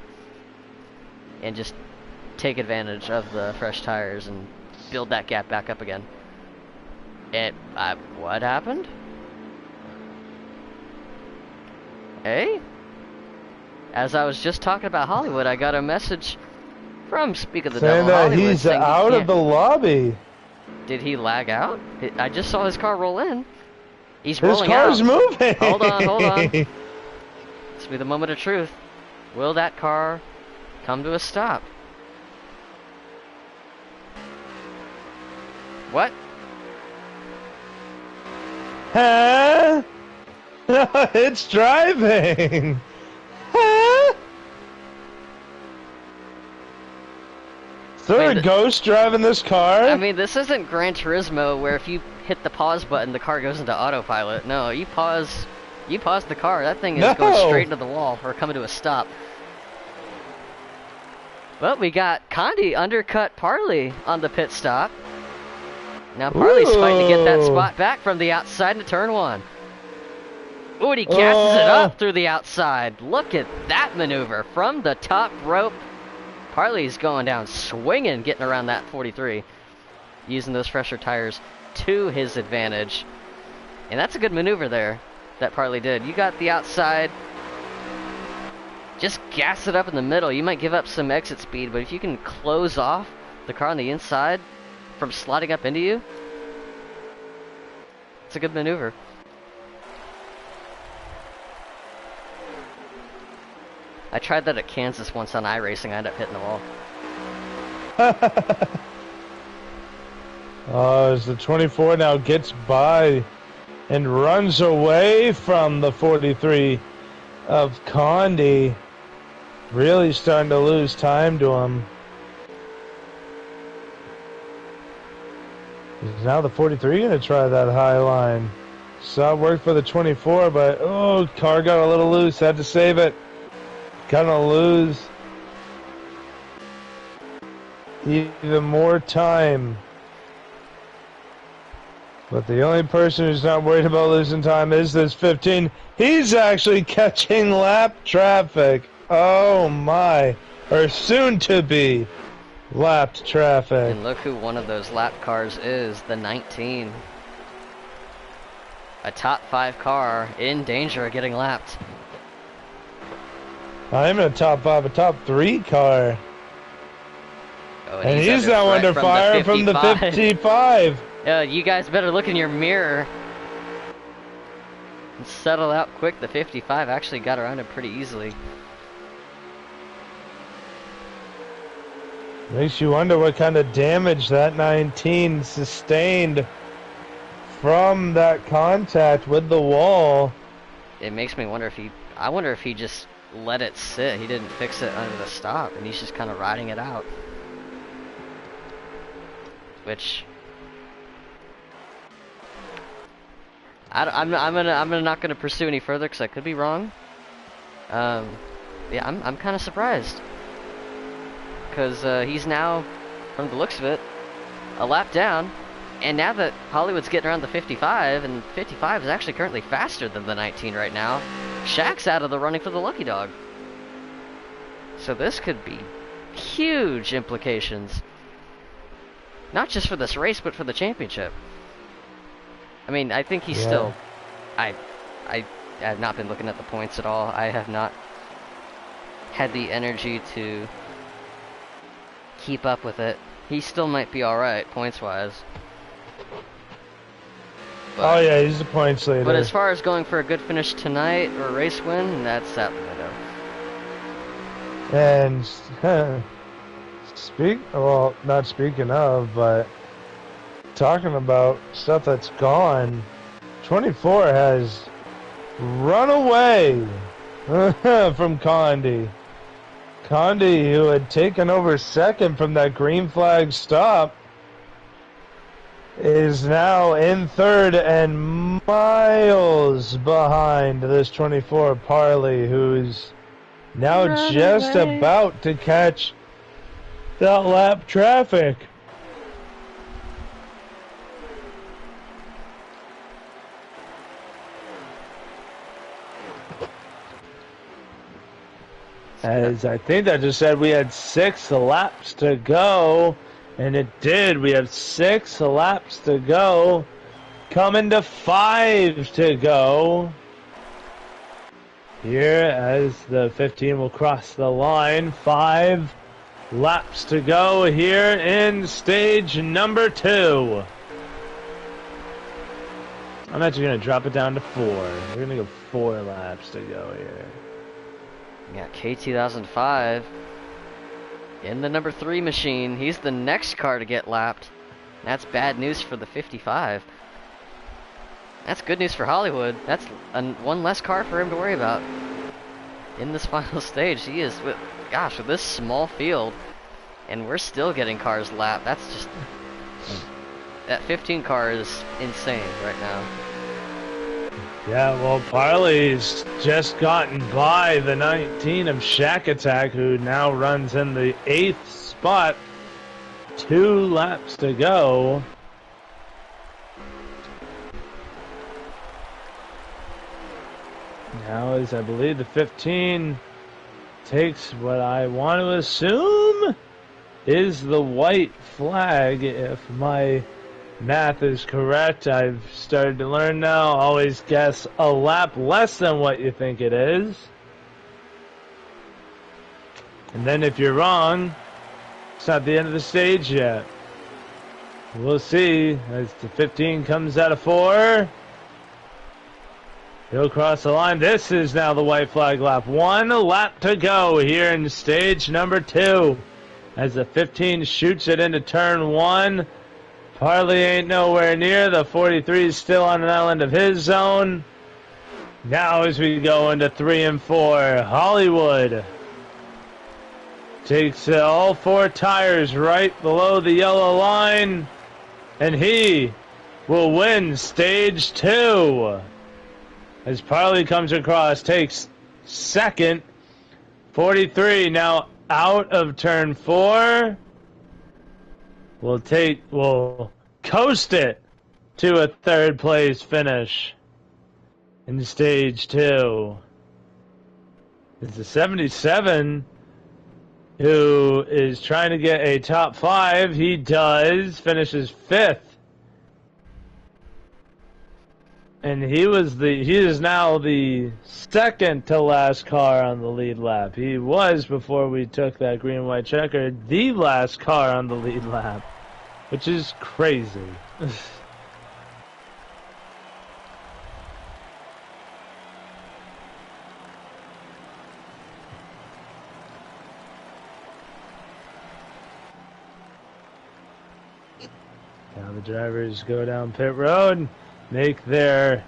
And just take advantage of the fresh tires and build that gap back up again. And, what happened? Hey? As I was just talking about Hollywood, I got a message from Speak of the saying Devil that Hollywood he's saying out of the lobby. Did he lag out? I just saw his car roll in. He's His rolling out. car's moving. Hold on. This will be the moment of truth. Will that car come to a stop? What? Huh? No, it's driving. Huh? Is there a ghost driving this car? I mean, this isn't Gran Turismo where if you hit the pause button, the car goes into autopilot. No, you pause the car. That thing is going straight into the wall or coming to a stop. Well, we got Condi undercut Parley on the pit stop. Now Parley's fighting to get that spot back from the outside into turn 1. Ooh, and he gasses it up through the outside. Look at that maneuver from the top rope. Parley's going down swinging, getting around that 43. using those fresher tires to his advantage. And that's a good maneuver there that Parley did. You got the outside, just gas it up in the middle. You might give up some exit speed, but if you can close off the car on the inside from sliding up into you, it's a good maneuver. I tried that at Kansas once on iRacing. I ended up hitting the wall. As the 24 now gets by and runs away from the 43 of Condi. Really starting to lose time to him. Is now the 43 going to try that high line? Saw it work for the 24, but oh, car got a little loose. Had to save it. Gonna lose even more time. But the only person who's not worried about losing time is this 15. He's actually catching lap traffic. Oh my. Or soon to be lapped traffic. And look who one of those lap cars is, the 19. A top 5 car in danger of getting lapped. I'm in a top 5, a top 3 car. Oh, and he's now under fire from the 55. You guys better look in your mirror and settle out quick. The 55 actually got around him pretty easily. Makes you wonder what kind of damage that 19 sustained from that contact with the wall. It makes me wonder if I wonder if he just let it sit. He didn't fix it under the stop, and he's just kind of riding it out. Which I'm not gonna pursue any further because I could be wrong. Yeah, I'm kind of surprised because he's now, from the looks of it, a lap down, and now that Hollywood's getting around the 55, and 55 is actually currently faster than the 19 right now. Shaq's out of the running for the lucky dog. So this could be huge implications. Not just for this race, but for the championship. I mean, I think he's still... I have not been looking at the points at all. I have not had the energy to keep up with it. He still might be alright, points-wise. Oh yeah, he's the points leader. But as far as going for a good finish tonight or a race win, that's out the window. And well, not speaking of, but talking about stuff that's gone, 24 has run away from Condi. Condi, who had taken over second from that green flag stop, is now in third and miles behind this 24 Parley, who's now just about to catch that lap traffic. As I think that just said we had 6 laps to go, and it did. We have 6 laps to go, coming to 5 to go. Here as the 15 will cross the line, 5 laps to go here in stage number 2. I'm actually going to drop it down to 4. We're going to go 4 laps to go here. We got K2005 in the number 3 machine. He's the next car to get lapped. That's bad news for the 55. That's good news for Hollywood. That's one less car for him to worry about in this final stage. He is, gosh, with this small field, and we're still getting cars lapped. That's just, that 15 car is insane right now. Yeah, well, Parley's just gotten by the 19 of Shack Attack, who now runs in the 8th spot. 2 laps to go. Now, as I believe the 15 takes what I want to assume is the white flag, if my math is correct. I've started to learn now. Always guess a lap less than what you think it is. And then if you're wrong, it's not the end of the stage yet. We'll see as the 15 comes out of 4. He'll cross the line. This is now the white flag lap. 1 lap to go here in stage number 2. As the 15 shoots it into turn 1. Harley ain't nowhere near. The 43 is still on an island of his zone. Now as we go into 3 and 4, Hollywood takes all 4 tires right below the yellow line, and he will win stage 2. As Parley comes across, takes second. 43 now out of turn 4. Will coast it to a 3rd place finish in stage 2. It's the 77 who is trying to get a top 5. He does, finishes 5th. And he is now the second to last car on the lead lap. He was, before we took that green and white checker, the last car on the lead lap, which is crazy. Now the drivers go down pit road. Make a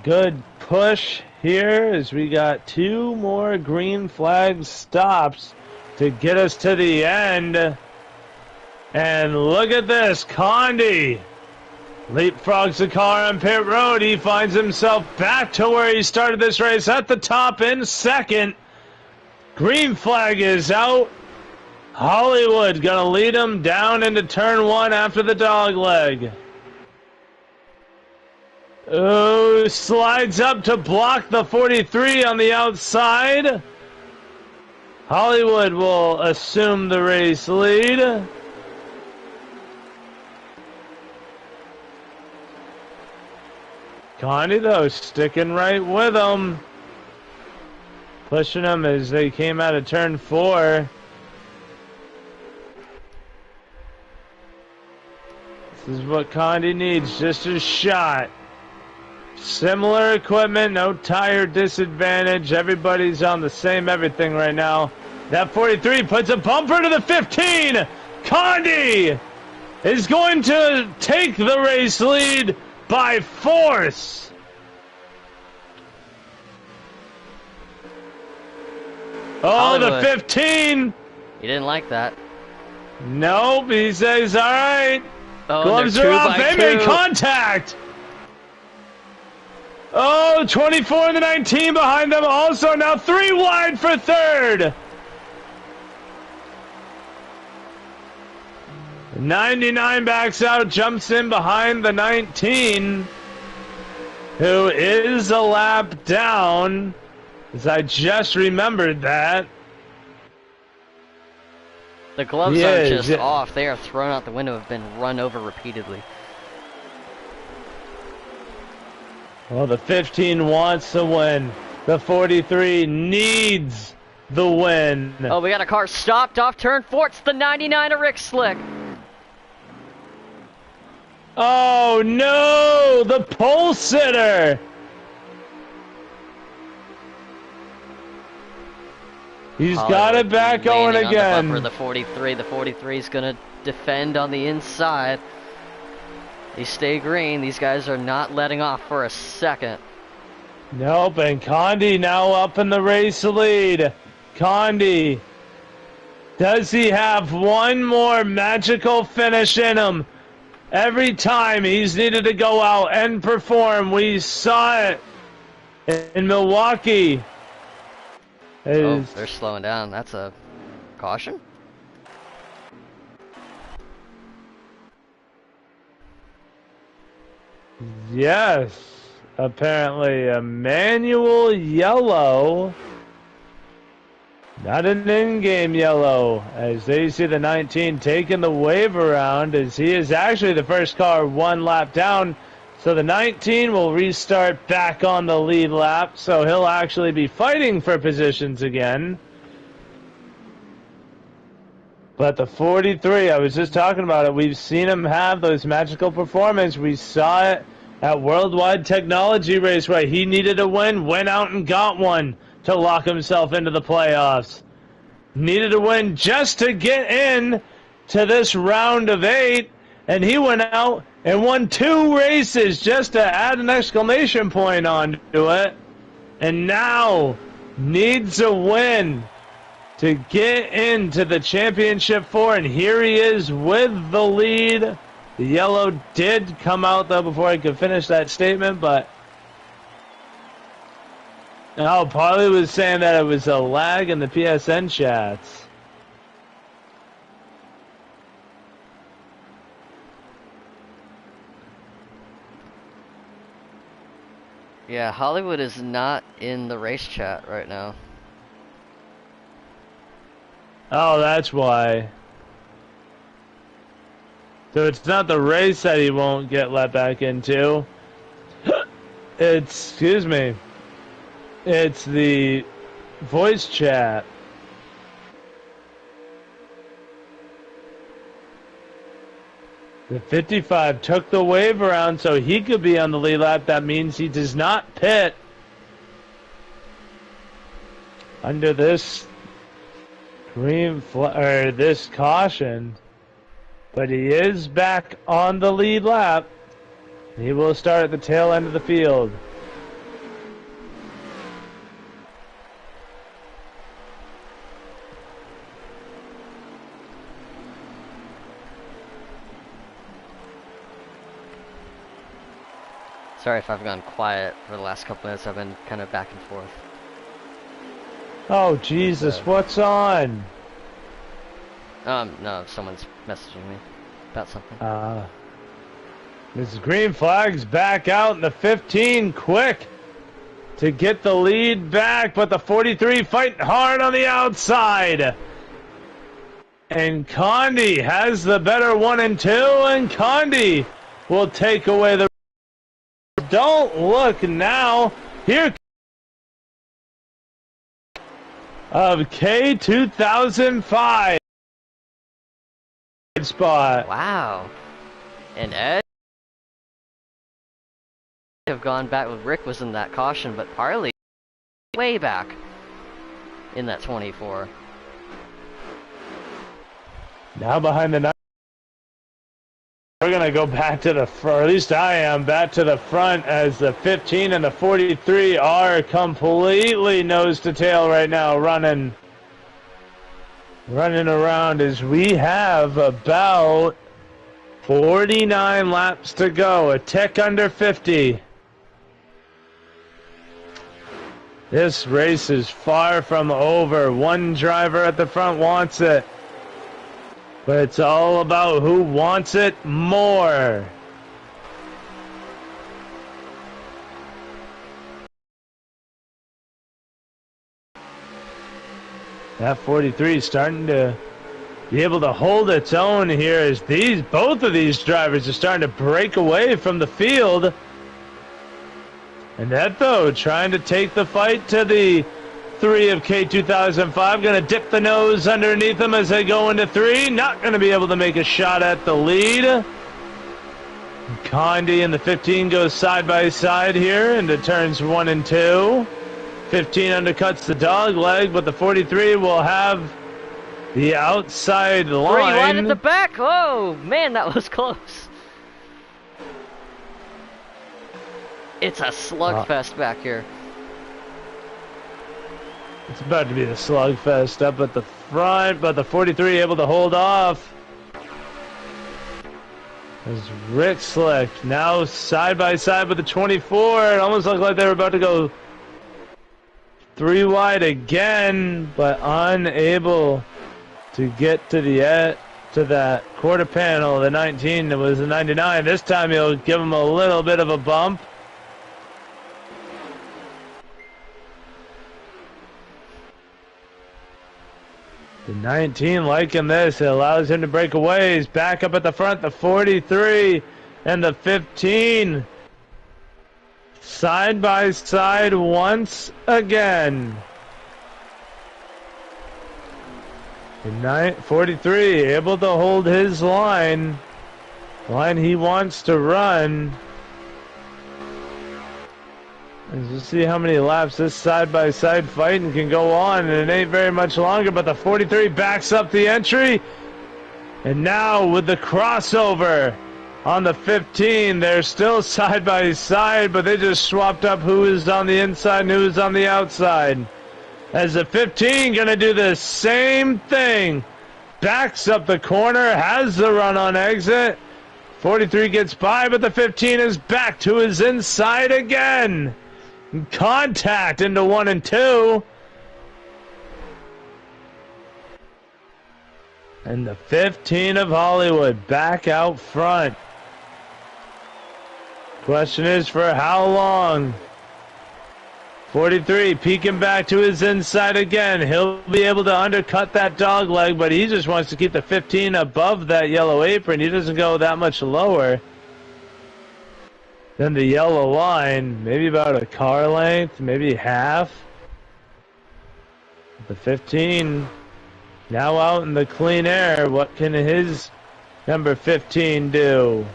good push here as we got 2 more green flag stops to get us to the end. And look at this, Condi leapfrogs the car on pit road. He finds himself back to where he started this race at the top in 2nd. Green flag is out. Hollywood gonna lead him down into turn 1 after the dog leg. Oh, slides up to block the 43 on the outside. Hollywood will assume the race lead. Condi, though, sticking right with him. Pushing him as they came out of turn 4. This is what Condi needs, just a shot. Similar equipment, no tire disadvantage. Everybody's on the same everything right now. That 43 puts a bumper to the 15. Condi is going to take the race lead by force. Oh, Hollywood. the 15. He didn't like that. Nope, he says, all right. Oh, Gloves they're are 2 off. by They 2. made contact. Oh, 24 and the 19 behind them. Also now 3 wide for 3rd. 99 backs out, jumps in behind the 19, who is a lap down, as I just remembered that. The gloves He aren't is, just yeah. off, they are thrown out the window, have been run over repeatedly. Well, the 15 wants the win. The 43 needs the win. Oh, we got a car stopped off turn 4. It's the 99 of Rick Slick. Oh no, the pole sitter. He's got it back going Landing on the again. bumper, the 43. The 43 is going to defend on the inside. They stay green. These guys are not letting off for a second. Nope, and Condi now up in the race lead. Condi, does he have one more magical finish in him? Every time he's needed to go out and perform. We saw it in Milwaukee. Oh, they're slowing down. That's a caution? Yes, apparently a manual yellow. Not an in-game yellow, as they see the 19 taking the wave around, as he is actually the first car one lap down. So the 19 will restart back on the lead lap, so he'll actually be fighting for positions again. But the 43, I was just talking about it, we've seen him have those magical performances. We saw it at Worldwide Technology Raceway. He needed a win, went out and got one to lock himself into the playoffs. Needed a win just to get in to this round of 8, and he went out and won 2 races just to add an exclamation point onto it. And now needs a win to get into the championship 4, and here he is with the lead. The yellow did come out though before I could finish that statement, but no, Parley was saying that it was a lag in the PSN chats. Yeah, Hollywood is not in the race chat right now. Oh, that's why. So it's not the race that he won't get let back into. Excuse me. It's the voice chat. The 55 took the wave around so he could be on the lead lap. That means he does not pit under this this caution, but he is back on the lead lap. He will start at the tail end of the field. Sorry if I've gone quiet for the last couple minutes. I've been kind of back and forth. Oh, Jesus, what's on? No, someone's messaging me about something. This green flag's back out in the 15, quick to get the lead back, but the 43 fighting hard on the outside. And Condi has the better 1 and 2, and Condi will take away the... Don't look now. Here of K2005 spot. Wow. And Ed have gone back with Rick was in that caution, but Parley way back in that 24. Now behind the 9. We're going to go back to the front, or at least I am, back to the front as the 15 and the 43 are completely nose to tail right now, running around as we have about 49 laps to go, a tick under 50. This race is far from over. One driver at the front wants it. But it's all about who wants it more. That 43 is starting to be able to hold its own here as both of these drivers are starting to break away from the field. And that though, trying to take the fight to the 3 of K2005, going to dip the nose underneath them as they go into 3. Not going to be able to make a shot at the lead. Condi and the 15 goes side by side here into turns 1 and 2. 15 undercuts the dog leg, but the 43 will have the outside line. 3 wide at the back. Oh, man, that was close. It's a slugfest back here. It's about to be the slugfest up at the front, but the 43 able to hold off. As Rick Slick now side by side with the 24. It almost looked like they were about to go 3 wide again, but unable to get to the to that quarter panel. The 19 it was the 99. This time he'll give him a little bit of a bump. The 19 liking this. It allows him to break away. He's back up at the front. The 43 and the 15. Side by side once again. The 43 able to hold his line. Line he wants to run. Let's just see how many laps this side-by-side fighting can go on, and it ain't very much longer, but the 43 backs up the entry. And now with the crossover on the 15, they're still side-by-side, but they just swapped up who is on the inside and who is on the outside. As the 15 going to do the same thing. Backs up the corner, has the run on exit. 43 gets by, but the 15 is back to his inside again. Contact into 1 and 2. And the 15 of Hollywood back out front. Question is for how long? 43 peeking back to his inside again. He'll be able to undercut that dog leg, but he just wants to keep the 15 above that yellow apron. He doesn't go that much lower than the yellow line. Maybe about a car length, maybe half. The 15 now out in the clean air. What can his number 15 do?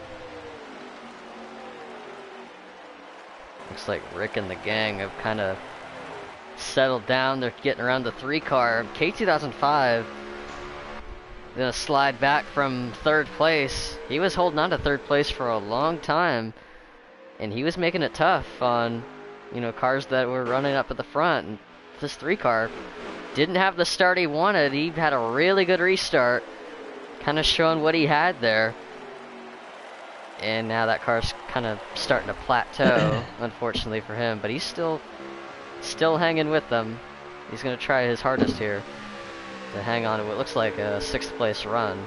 Looks like Rick and the gang have kind of settled down. They're getting around the 3 car. K2005 gonna slide back from 3rd place. He was holding on to 3rd place for a long time, and he was making it tough on, you know, cars that were running up at the front. And this 3 car didn't have the start he wanted. He had a really good restart, kind of showing what he had there. And now that car's kind of starting to plateau, unfortunately for him. But he's still hanging with them. He's going to try his hardest here to hang on to what looks like a 6th place run.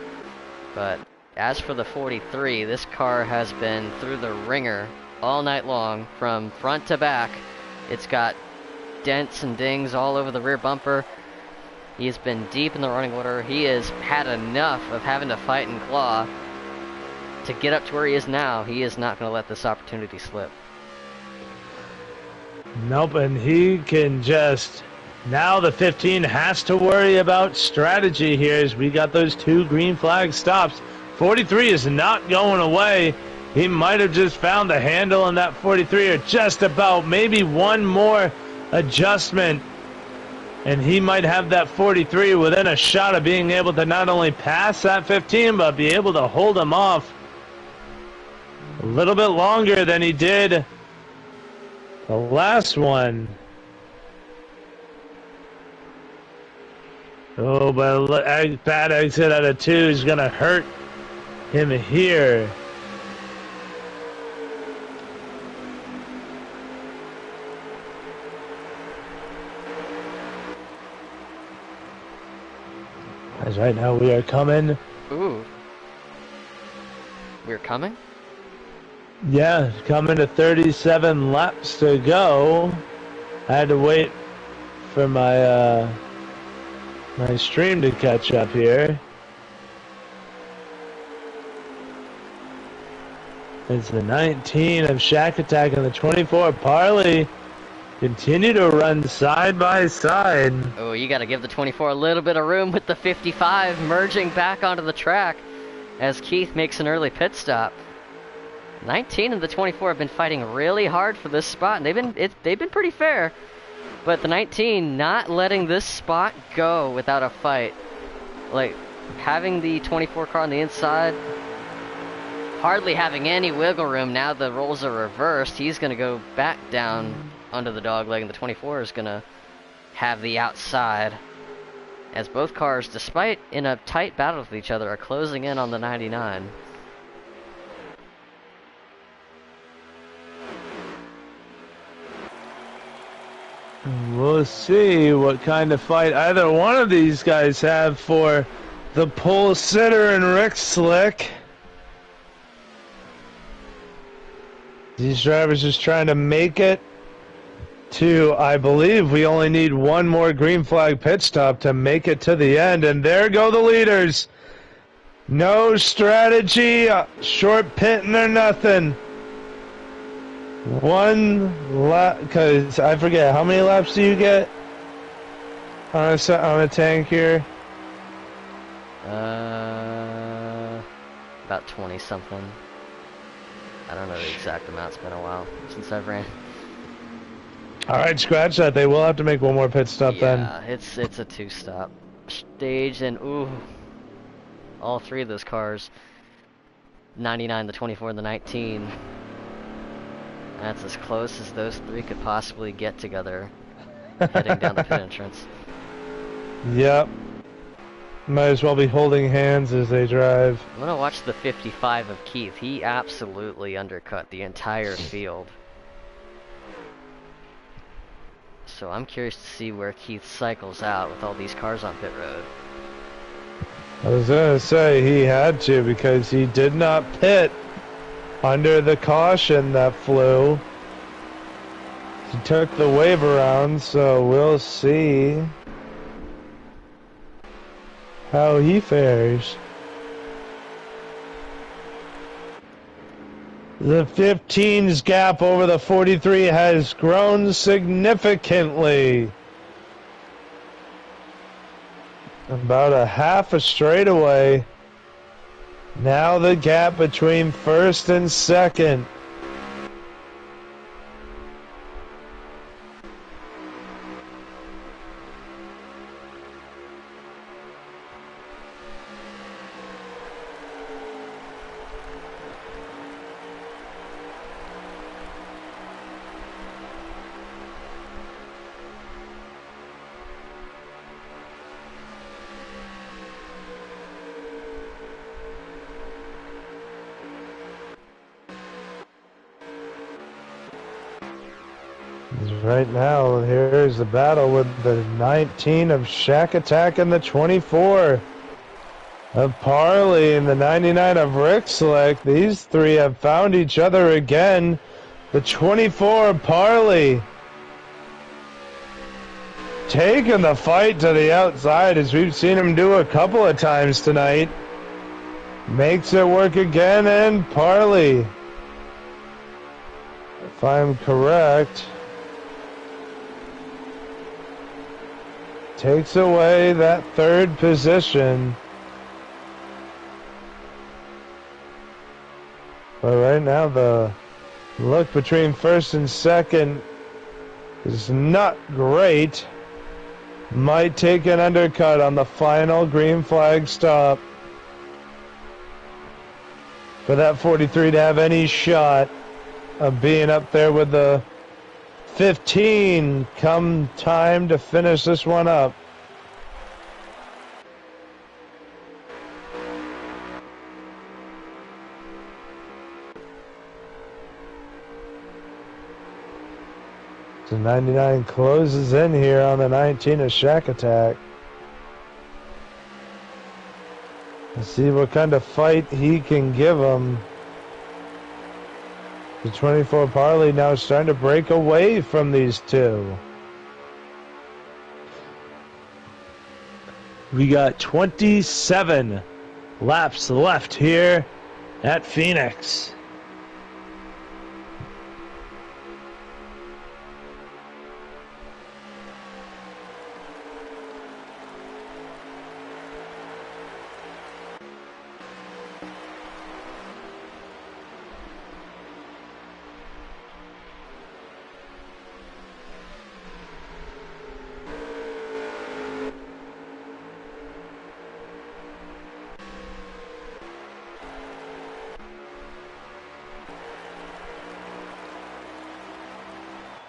But as for the 43, this car has been through the ringer all night long, from front to back. It's got dents and dings all over the rear bumper. He has been deep in the running order. He has had enough of having to fight and claw to get up to where he is now. He is not going to let this opportunity slip. Nope, and he can just... Now the 15 has to worry about strategy here as we got those 2 green flag stops. 43 is not going away. He might have just found the handle on that 43, or just about, maybe one more adjustment, and he might have that 43 within a shot of being able to not only pass that 15, but be able to hold him off a little bit longer than he did the last one. Oh, but a bad exit out of 2 is going to hurt him here. As right now we are coming. Ooh. We're coming? Yeah, coming to 37 laps to go. I had to wait for my my stream to catch up here. It's the 19 of Shack Attack and the 24 Parley continue to run side by side. Oh, you got to give the 24 a little bit of room with the 55 merging back onto the track as Keith makes an early pit stop. 19 and the 24 have been fighting really hard for this spot, and they've been pretty fair. But the 19 not letting this spot go without a fight. Like, having the 24 car on the inside, hardly having any wiggle room. Now the roles are reversed. He's going to go back down under the dog leg, and the 24 is going to have the outside. As both cars, despite in a tight battle with each other, are closing in on the 99. We'll see what kind of fight either one of these guys have for the pole sitter and Rick Slick. These drivers just trying to make it to, I believe we only need one more green flag pit stop to make it to the end, and there go the leaders. No strategy, short pitting or nothing. One lap, because I forget, how many laps do you get on a tank here? About 20 something. I don't know the exact amount. It's been a while since I've ran. All right, scratch that. They will have to make one more pit stop then. Yeah, it's a 2-stop stage, and ooh, all three of those cars, 99, the 24, and the 19. That's as close as those three could possibly get together, heading down the pit entrance. Yep. Might as well be holding hands as they drive. I'm gonna watch the 55 of Keith. He absolutely undercut the entire field. So I'm curious to see where Keith cycles out with all these cars on pit road. I was gonna say he had to, because he did not pit under the caution that flew. He took the wave around, so we'll see how he fares. The 15's gap over the 43 has grown significantly. About a half a straightaway. Now the gap between first and second. Right now, here's the battle with the 19 of Shack Attack and the 24 of Parley and the 99 of Rick Slick. These three have found each other again. The 24 of Parley taking the fight to the outside, as we've seen him do a couple of times tonight. Makes it work again, and Parley, if I'm correct, takes away that third position. But right now the look between first and second is not great. Might take an undercut on the final green flag stop for that 43 to have any shot of being up there with the 15 come time to finish this one up. So 99 closes in here on the 19 of Shack Attack. Let's see what kind of fight he can give him. The 24 Parley now starting to break away from these two. We got 27 laps left here at Phoenix.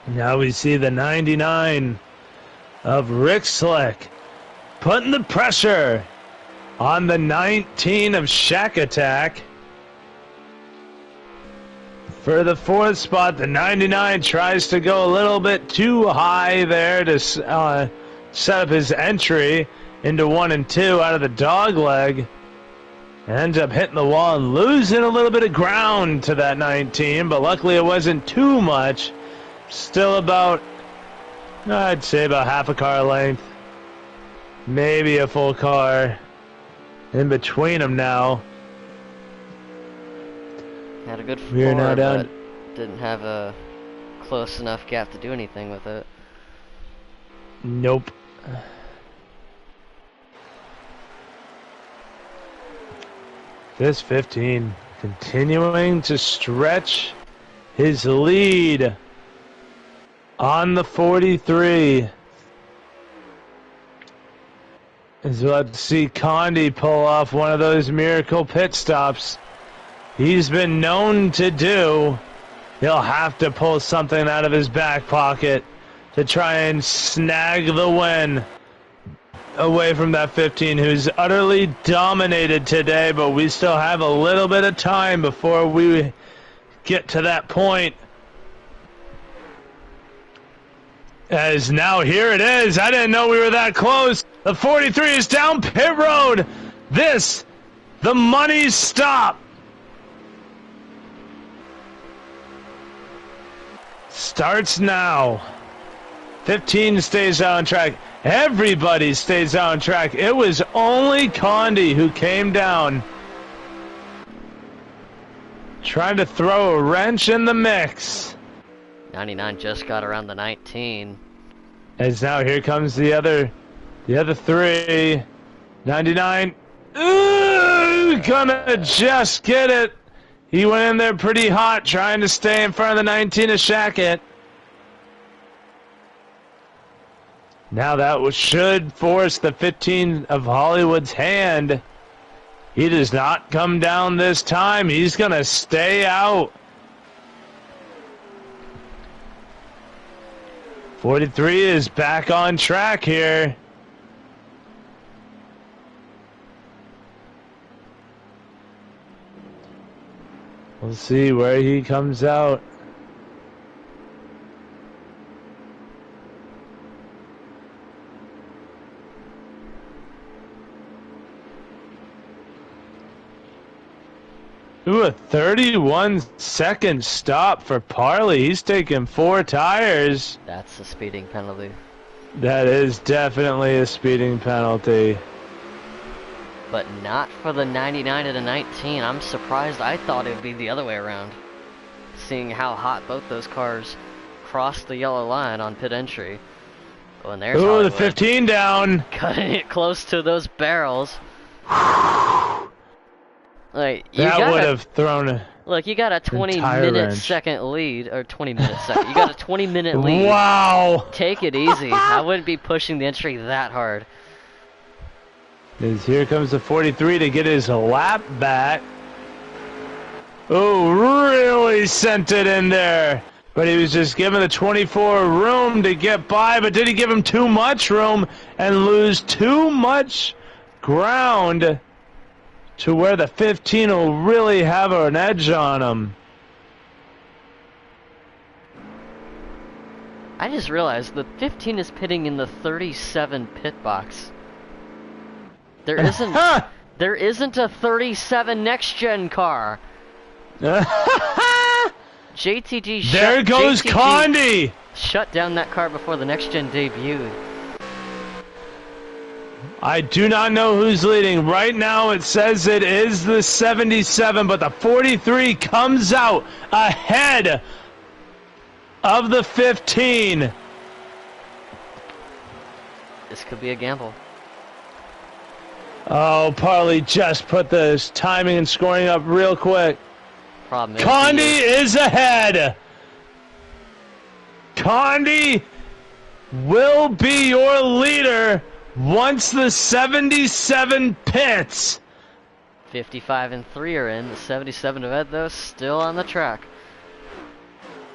Now we see the 99 of Rick Slick putting the pressure on the 19 of Shack Attack. For the fourth spot, the 99 tries to go a little bit too high there to set up his entry into 1 and 2 out of the dog leg. Ends up hitting the wall and losing a little bit of ground to that 19, but luckily it wasn't too much. Still about I'd say about half a car length. Maybe a full car in between them now. Had a good We're now floor, down. but didn't have a close enough gap to do anything with it. Nope. This 15 continuing to stretch his lead on the 43. As we'll have to see Condi pull off one of those miracle pit stops he's been known to do. He'll have to pull something out of his back pocket to try and snag the win away from that 15 who's utterly dominated today, but we still have a little bit of time before we get to that point. As now here it is. I didn't know we were that close. The 43 is down pit road. This, the money stop. Starts now. 15 stays on track. Everybody stays on track. It was only Condi who came down, trying to throw a wrench in the mix. 99 just got around the 19. As now here comes the other three. 99. Ooh, gonna just get it. He went in there pretty hot, trying to stay in front of the 19 to shack it. Now that should force the 15 of Hollywood's hand. He does not come down this time. He's going to stay out. 43 is back on track here. We'll see where he comes out. Ooh, a 31-second stop for Parley. He's taking 4 tires. That's a speeding penalty. That is definitely a speeding penalty. But not for the 99 and the 19. I'm surprised. I thought it would be the other way around. Seeing how hot both those cars crossed the yellow line on pit entry. Oh, and there's Ooh, Hollywood. the 15 down. Cutting it close to those barrels. Like, That would have thrown a... Look, you got a 20-minute wrench. second lead, or 20-minute second. You got a 20-minute lead. Wow. Take it easy. I wouldn't be pushing the entry that hard. As here comes the 43 to get his lap back. Oh, really sent it in there. But he was just giving the 24 room to get by, but did he give him too much room and lose too much ground to where the 15 will really have an edge on him? I just realized the 15 is pitting in the 37 pit box. There isn't a 37 next gen car. JTG There goes Condi. Shut down that car before the next gen debuted. I do not know who's leading. Right now it says it is the 77, but the 43 comes out ahead of the 15. This could be a gamble. Oh, Parley just put the timing and scoring up real quick. Problem is, Condi is ahead. Condi will be your leader once the 77 pits. 55 and 3 are in. The 77 of Ed, though, still on the track.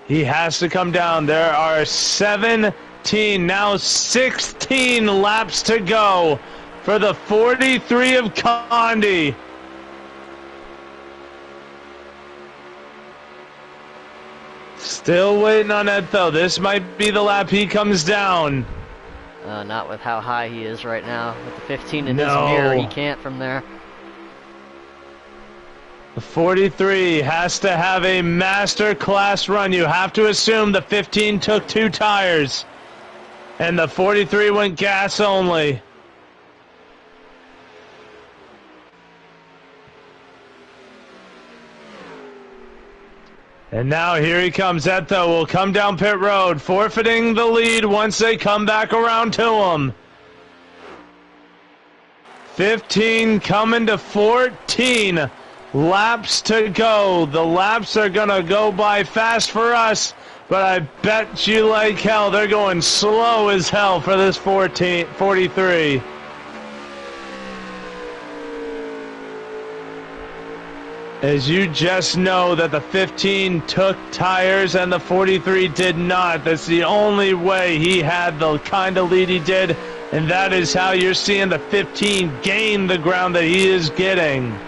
He has to come down. There are 17, now 16 laps to go for the 43 of Condi. Still waiting on it, though. This might be the lap he comes down. Not with how high he is right now. With the 15 in his No. mirror, he can't from there. The 43 has to have a master class run. You have to assume the 15 took 2 tires. And the 43 went gas only. And now here he comes. Eto will come down pit road, forfeiting the lead once they come back around to him. 15 coming to 14 laps to go. The laps are going to go by fast for us, but I bet you like hell they're going slow as hell for this 43. As you just know that the 15 took tires and the 43 did not. That's the only way he had the kind of lead he did, and that is how you're seeing the 15 gain the ground that he is getting.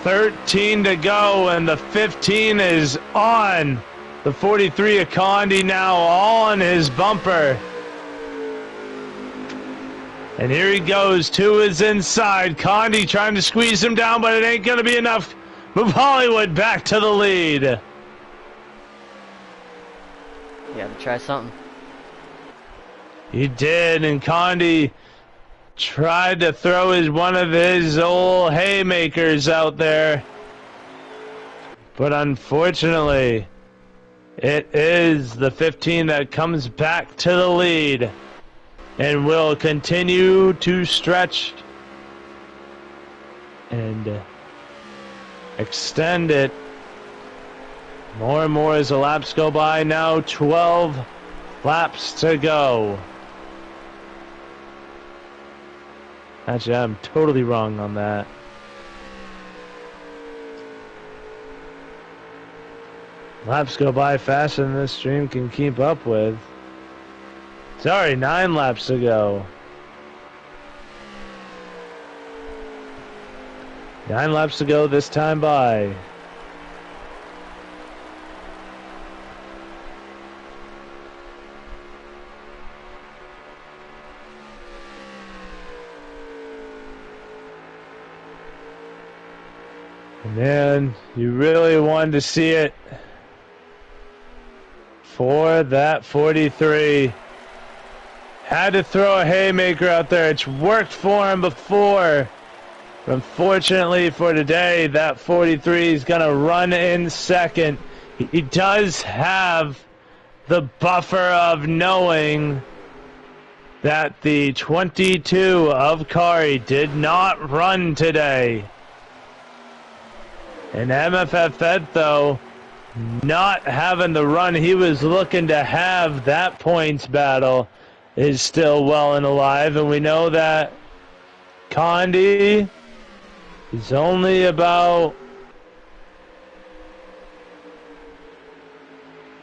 13 to go, and the 15 is on. The 43 of Condi now on his bumper. And here he goes to his inside. Condi trying to squeeze him down, but it ain't going to be enough. Move Hollywood back to the lead. You had to try something. He did, and Condi tried to throw one of his old haymakers out there. But unfortunately, it is the 15 that comes back to the lead. And will continue to stretch and extend it more and more as the laps go by. Now 12 laps to go. Actually, I'm totally wrong on that. Laps go by faster than this stream can keep up with. Sorry, 9 laps to go. 9 laps to go this time by. Man, you really wanted to see it for that 43. Had to throw a haymaker out there. It's worked for him before. Unfortunately for today, that 43 is going to run in second. He does have the buffer of knowing that the 22 of Kari did not run today. And MFF Ed, though, not having the run he was looking to have, that points battle is still well and alive, and we know that Condi is only about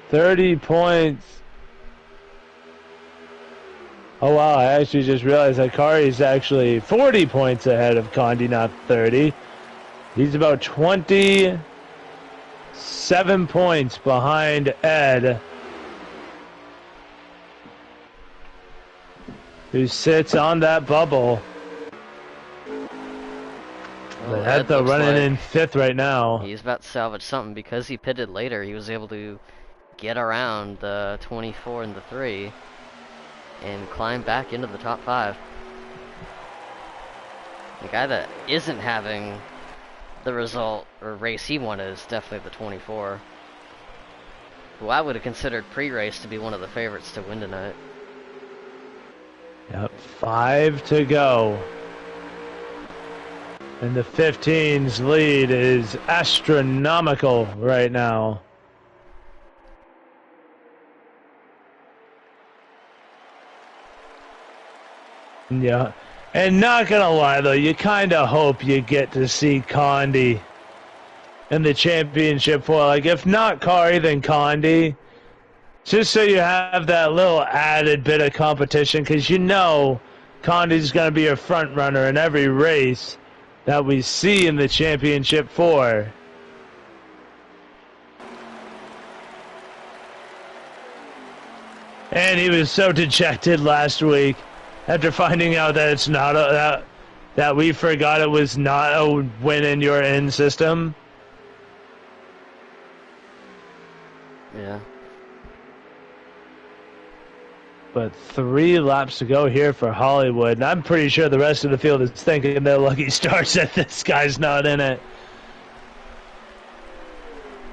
30 points. Oh wow, I actually just realized that Kari is actually 40 points ahead of Condi, not 30. He's about 27 points behind Ed, who sits on that bubble. Well, Ed though running in 5th right now. He's about to salvage something because he pitted later. He was able to get around the 24 and the 3 and climb back into the top 5. The guy that isn't having the result or race he wanted is definitely the 24, who I would have considered pre-race to be one of the favorites to win tonight. Yep, 5 to go. And the 15's lead is astronomical right now. Yeah, and not gonna lie though, you kind of hope you get to see Condi in the championship for, like, if not Kari, then Condi. Just so you have that little added bit of competition, because you know Condi's going to be a front runner in every race that we see in the championship 4. And he was so dejected last week after finding out that it's not that we forgot it was not a win in your in system. Yeah. but 3 laps to go here for Hollywood. And I'm pretty sure the rest of the field is thinking they're lucky stars that this guy's not in it.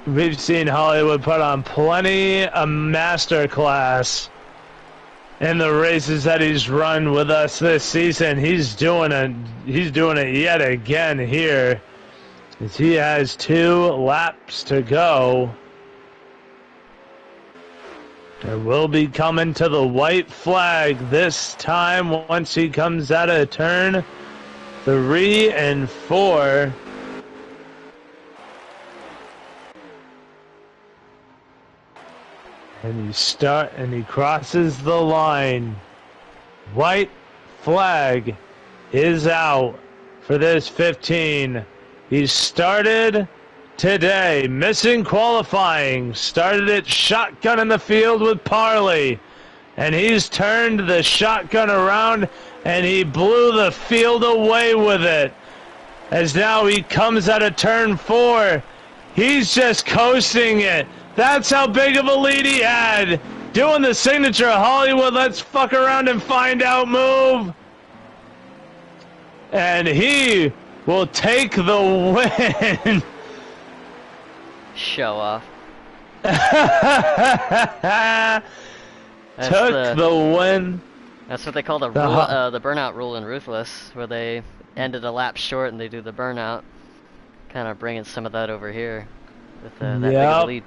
We've seen Hollywood put on plenty of masterclass in the races that he's run with us this season. He's doing it yet again here, as he has 2 laps to go. And we'll be coming to the white flag this time once he comes out of turn 3 and 4. And he crosses the line. White flag is out for this 15. He started today, missing qualifying. Started it shotgun in the field with Parley. And he's turned the shotgun around and he blew the field away with it. As now he comes out of turn 4. He's just coasting it. That's how big of a lead he had. Doing the signature Hollywood, let's fuck around and find out move. And he will take the win. Show off. Took the win. That's what they call the burnout rule in Ruthless, where they ended a lap short and they do the burnout. Kind of bringing some of that over here with that big of a lead.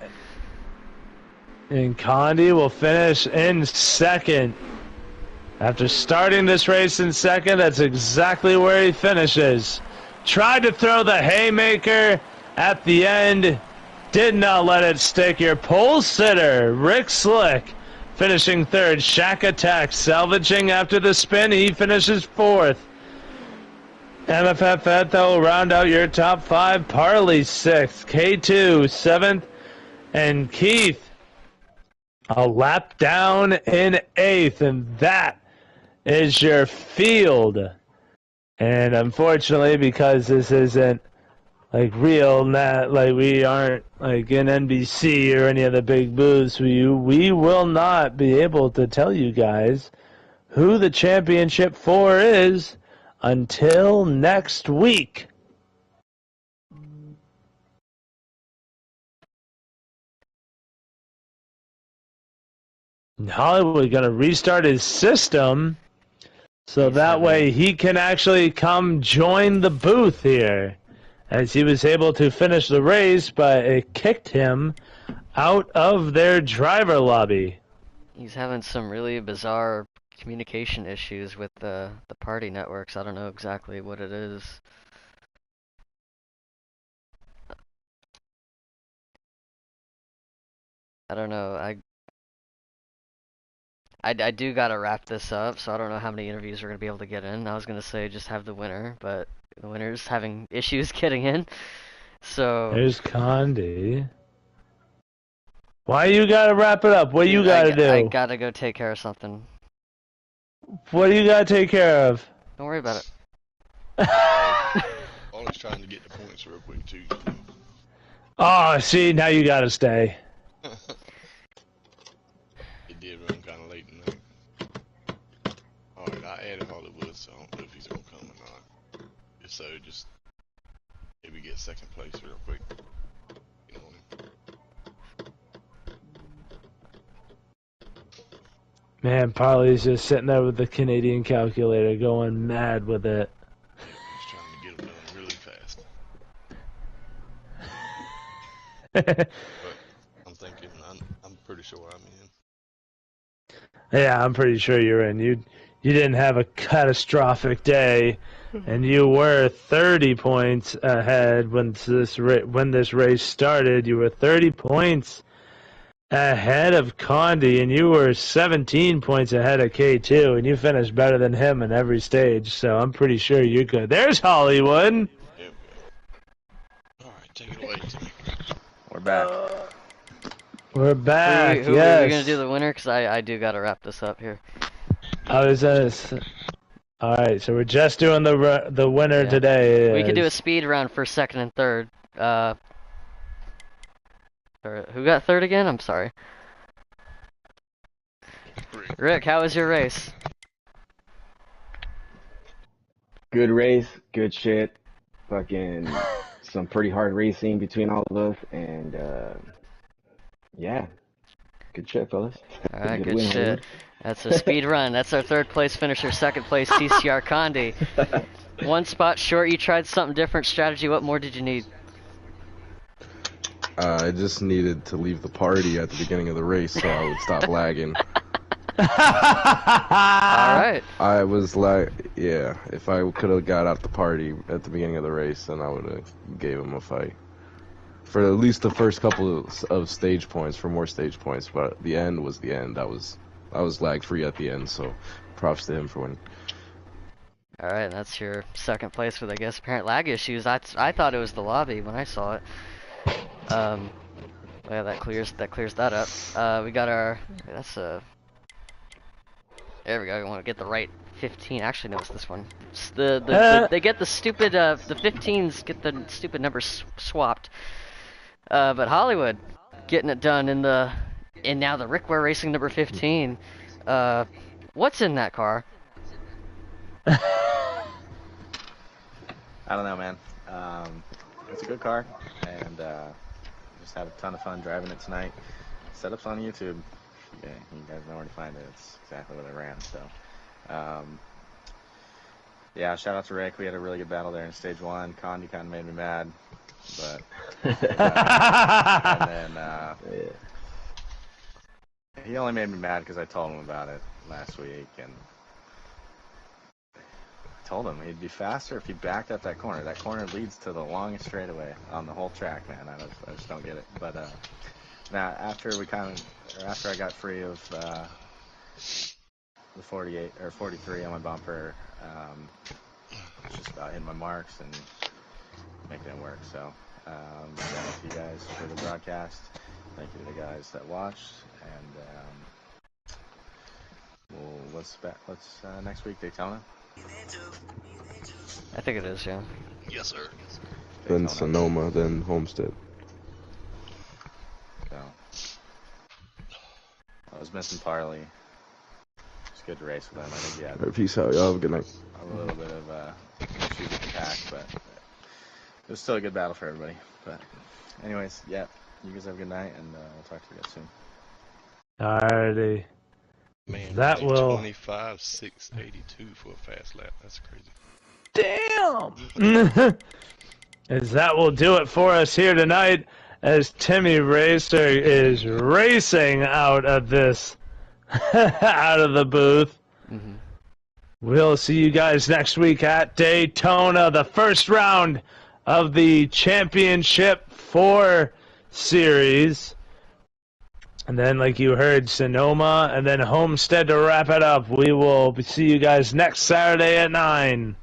And Condi will finish in second. After starting this race in second, that's exactly where he finishes. Tried to throw the haymaker at the end. Did not let it stick. Your pole sitter, Rick Slick, finishing third. Shack Attack salvaging after the spin. He finishes fourth. MFF Ed, though, round out your top 5. Parley 6th. K2 7th. And Keith a lap down in 8th, and that is your field. And unfortunately, because this isn't like real, not like we aren't like in NBC or any of the big booths, we will not be able to tell you guys who the championship 4 is until next week. Hollywood going to restart his system so that way he can actually come join the booth here, as he was able to finish the race, but it kicked him out of their driver lobby. He's having some really bizarre communication issues with the party networks. I don't know exactly what it is. I don't know. I do gotta wrap this up, so I don't know how many interviews we're gonna be able to get in. I was gonna say just have the winner, but the winner's having issues getting in. So there's Condi. Why you gotta wrap it up? What you gotta do? I gotta go take care of something. What do you gotta take care of? Don't worry about it. Always trying to get the points real quick too. Oh, see, now you gotta stay. It did run kind of late tonight. Alright, I added Hollywood, so I don't know if he's gonna come or not. If so, just maybe get second place real quick. You know, Man, Parley's just sitting there with the Canadian calculator going mad with it. just trying to get them done really fast. But I'm thinking, I'm pretty sure I'm in. Yeah, I'm pretty sure you're in. You didn't have a catastrophic day, and you were 30 points ahead when this race started. You were 30 points ahead of Condi, and you were 17 points ahead of K2, and you finished better than him in every stage. So I'm pretty sure you're good. There's Hollywood. There we go. Alright, take it away, Timmy. We're back. We're back. Who yes. are we gonna do the winner? Cause I do gotta wrap this up here. All right, so we're just doing the winner today. We could do a speed round for second and third. Who got third again? I'm sorry. Rick. Rick, how was your race? Good race, good shit. Fucking some pretty hard racing between all of us, and yeah, good shit, fellas. Alright, good win, shit. Hollywood. That's a speed run. That's our third place finisher, second place TCR Condi. One spot short, you tried something different strategy. What more did you need? I just needed to leave the party at the beginning of the race so I would stop lagging. Alright. I was like, yeah, if I could have got out the party at the beginning of the race, then I would have gave him a fight. For at least the first couple of stage points, for more stage points, but the end was the end. I was lag free at the end, so props to him for winning. Alright, that's your second place with, I guess, apparent lag issues. I thought it was the lobby when I saw it. Yeah, that clears that up. We got our, that's a, there we go, we want to get the right 15, actually no, it's this one. It's they get the stupid, the 15s get the stupid numbers swapped. But Hollywood, getting it done in now the Rickware Racing number 15. What's in that car? I don't know, man. It's a good car, and just had a ton of fun driving it tonight. Setup's on YouTube. Yeah, you guys know where to find it. It's exactly what I ran. So, yeah, shout out to Rick. We had a really good battle there in stage one. Condi kind of made me mad, but and then he only made me mad because I told him about it last week, and told him he'd be faster if he backed up that corner. That corner leads to the longest straightaway on the whole track, man. I just don't get it. But now after I got free of the 48 or 43 on my bumper, it's just about hitting my marks and making it work. So thank you guys for the broadcast. Thank you to the guys that watched, and let's next week Daytona. I think it is, yeah. Yes, sir. Then Sonoma, then Homestead. So, I was missing Parley. It's good to race with him. I think he had Peace out, y'all. Have a good night. a little bit of issues with the pack, but it was still a good battle for everybody. But anyways, yeah, you guys have a good night, and we'll talk to you guys soon. Alrighty. Man, That like will- 25,682 for a fast lap. That's crazy. Damn! As that will do it for us here tonight, as Timmy Racer is racing out of this, out of the booth. Mm-hmm. We'll see you guys next week at Daytona, the first round of the Championship 4 Series. And then, like you heard, Sonoma, and then Homestead to wrap it up. We will see you guys next Saturday at 9.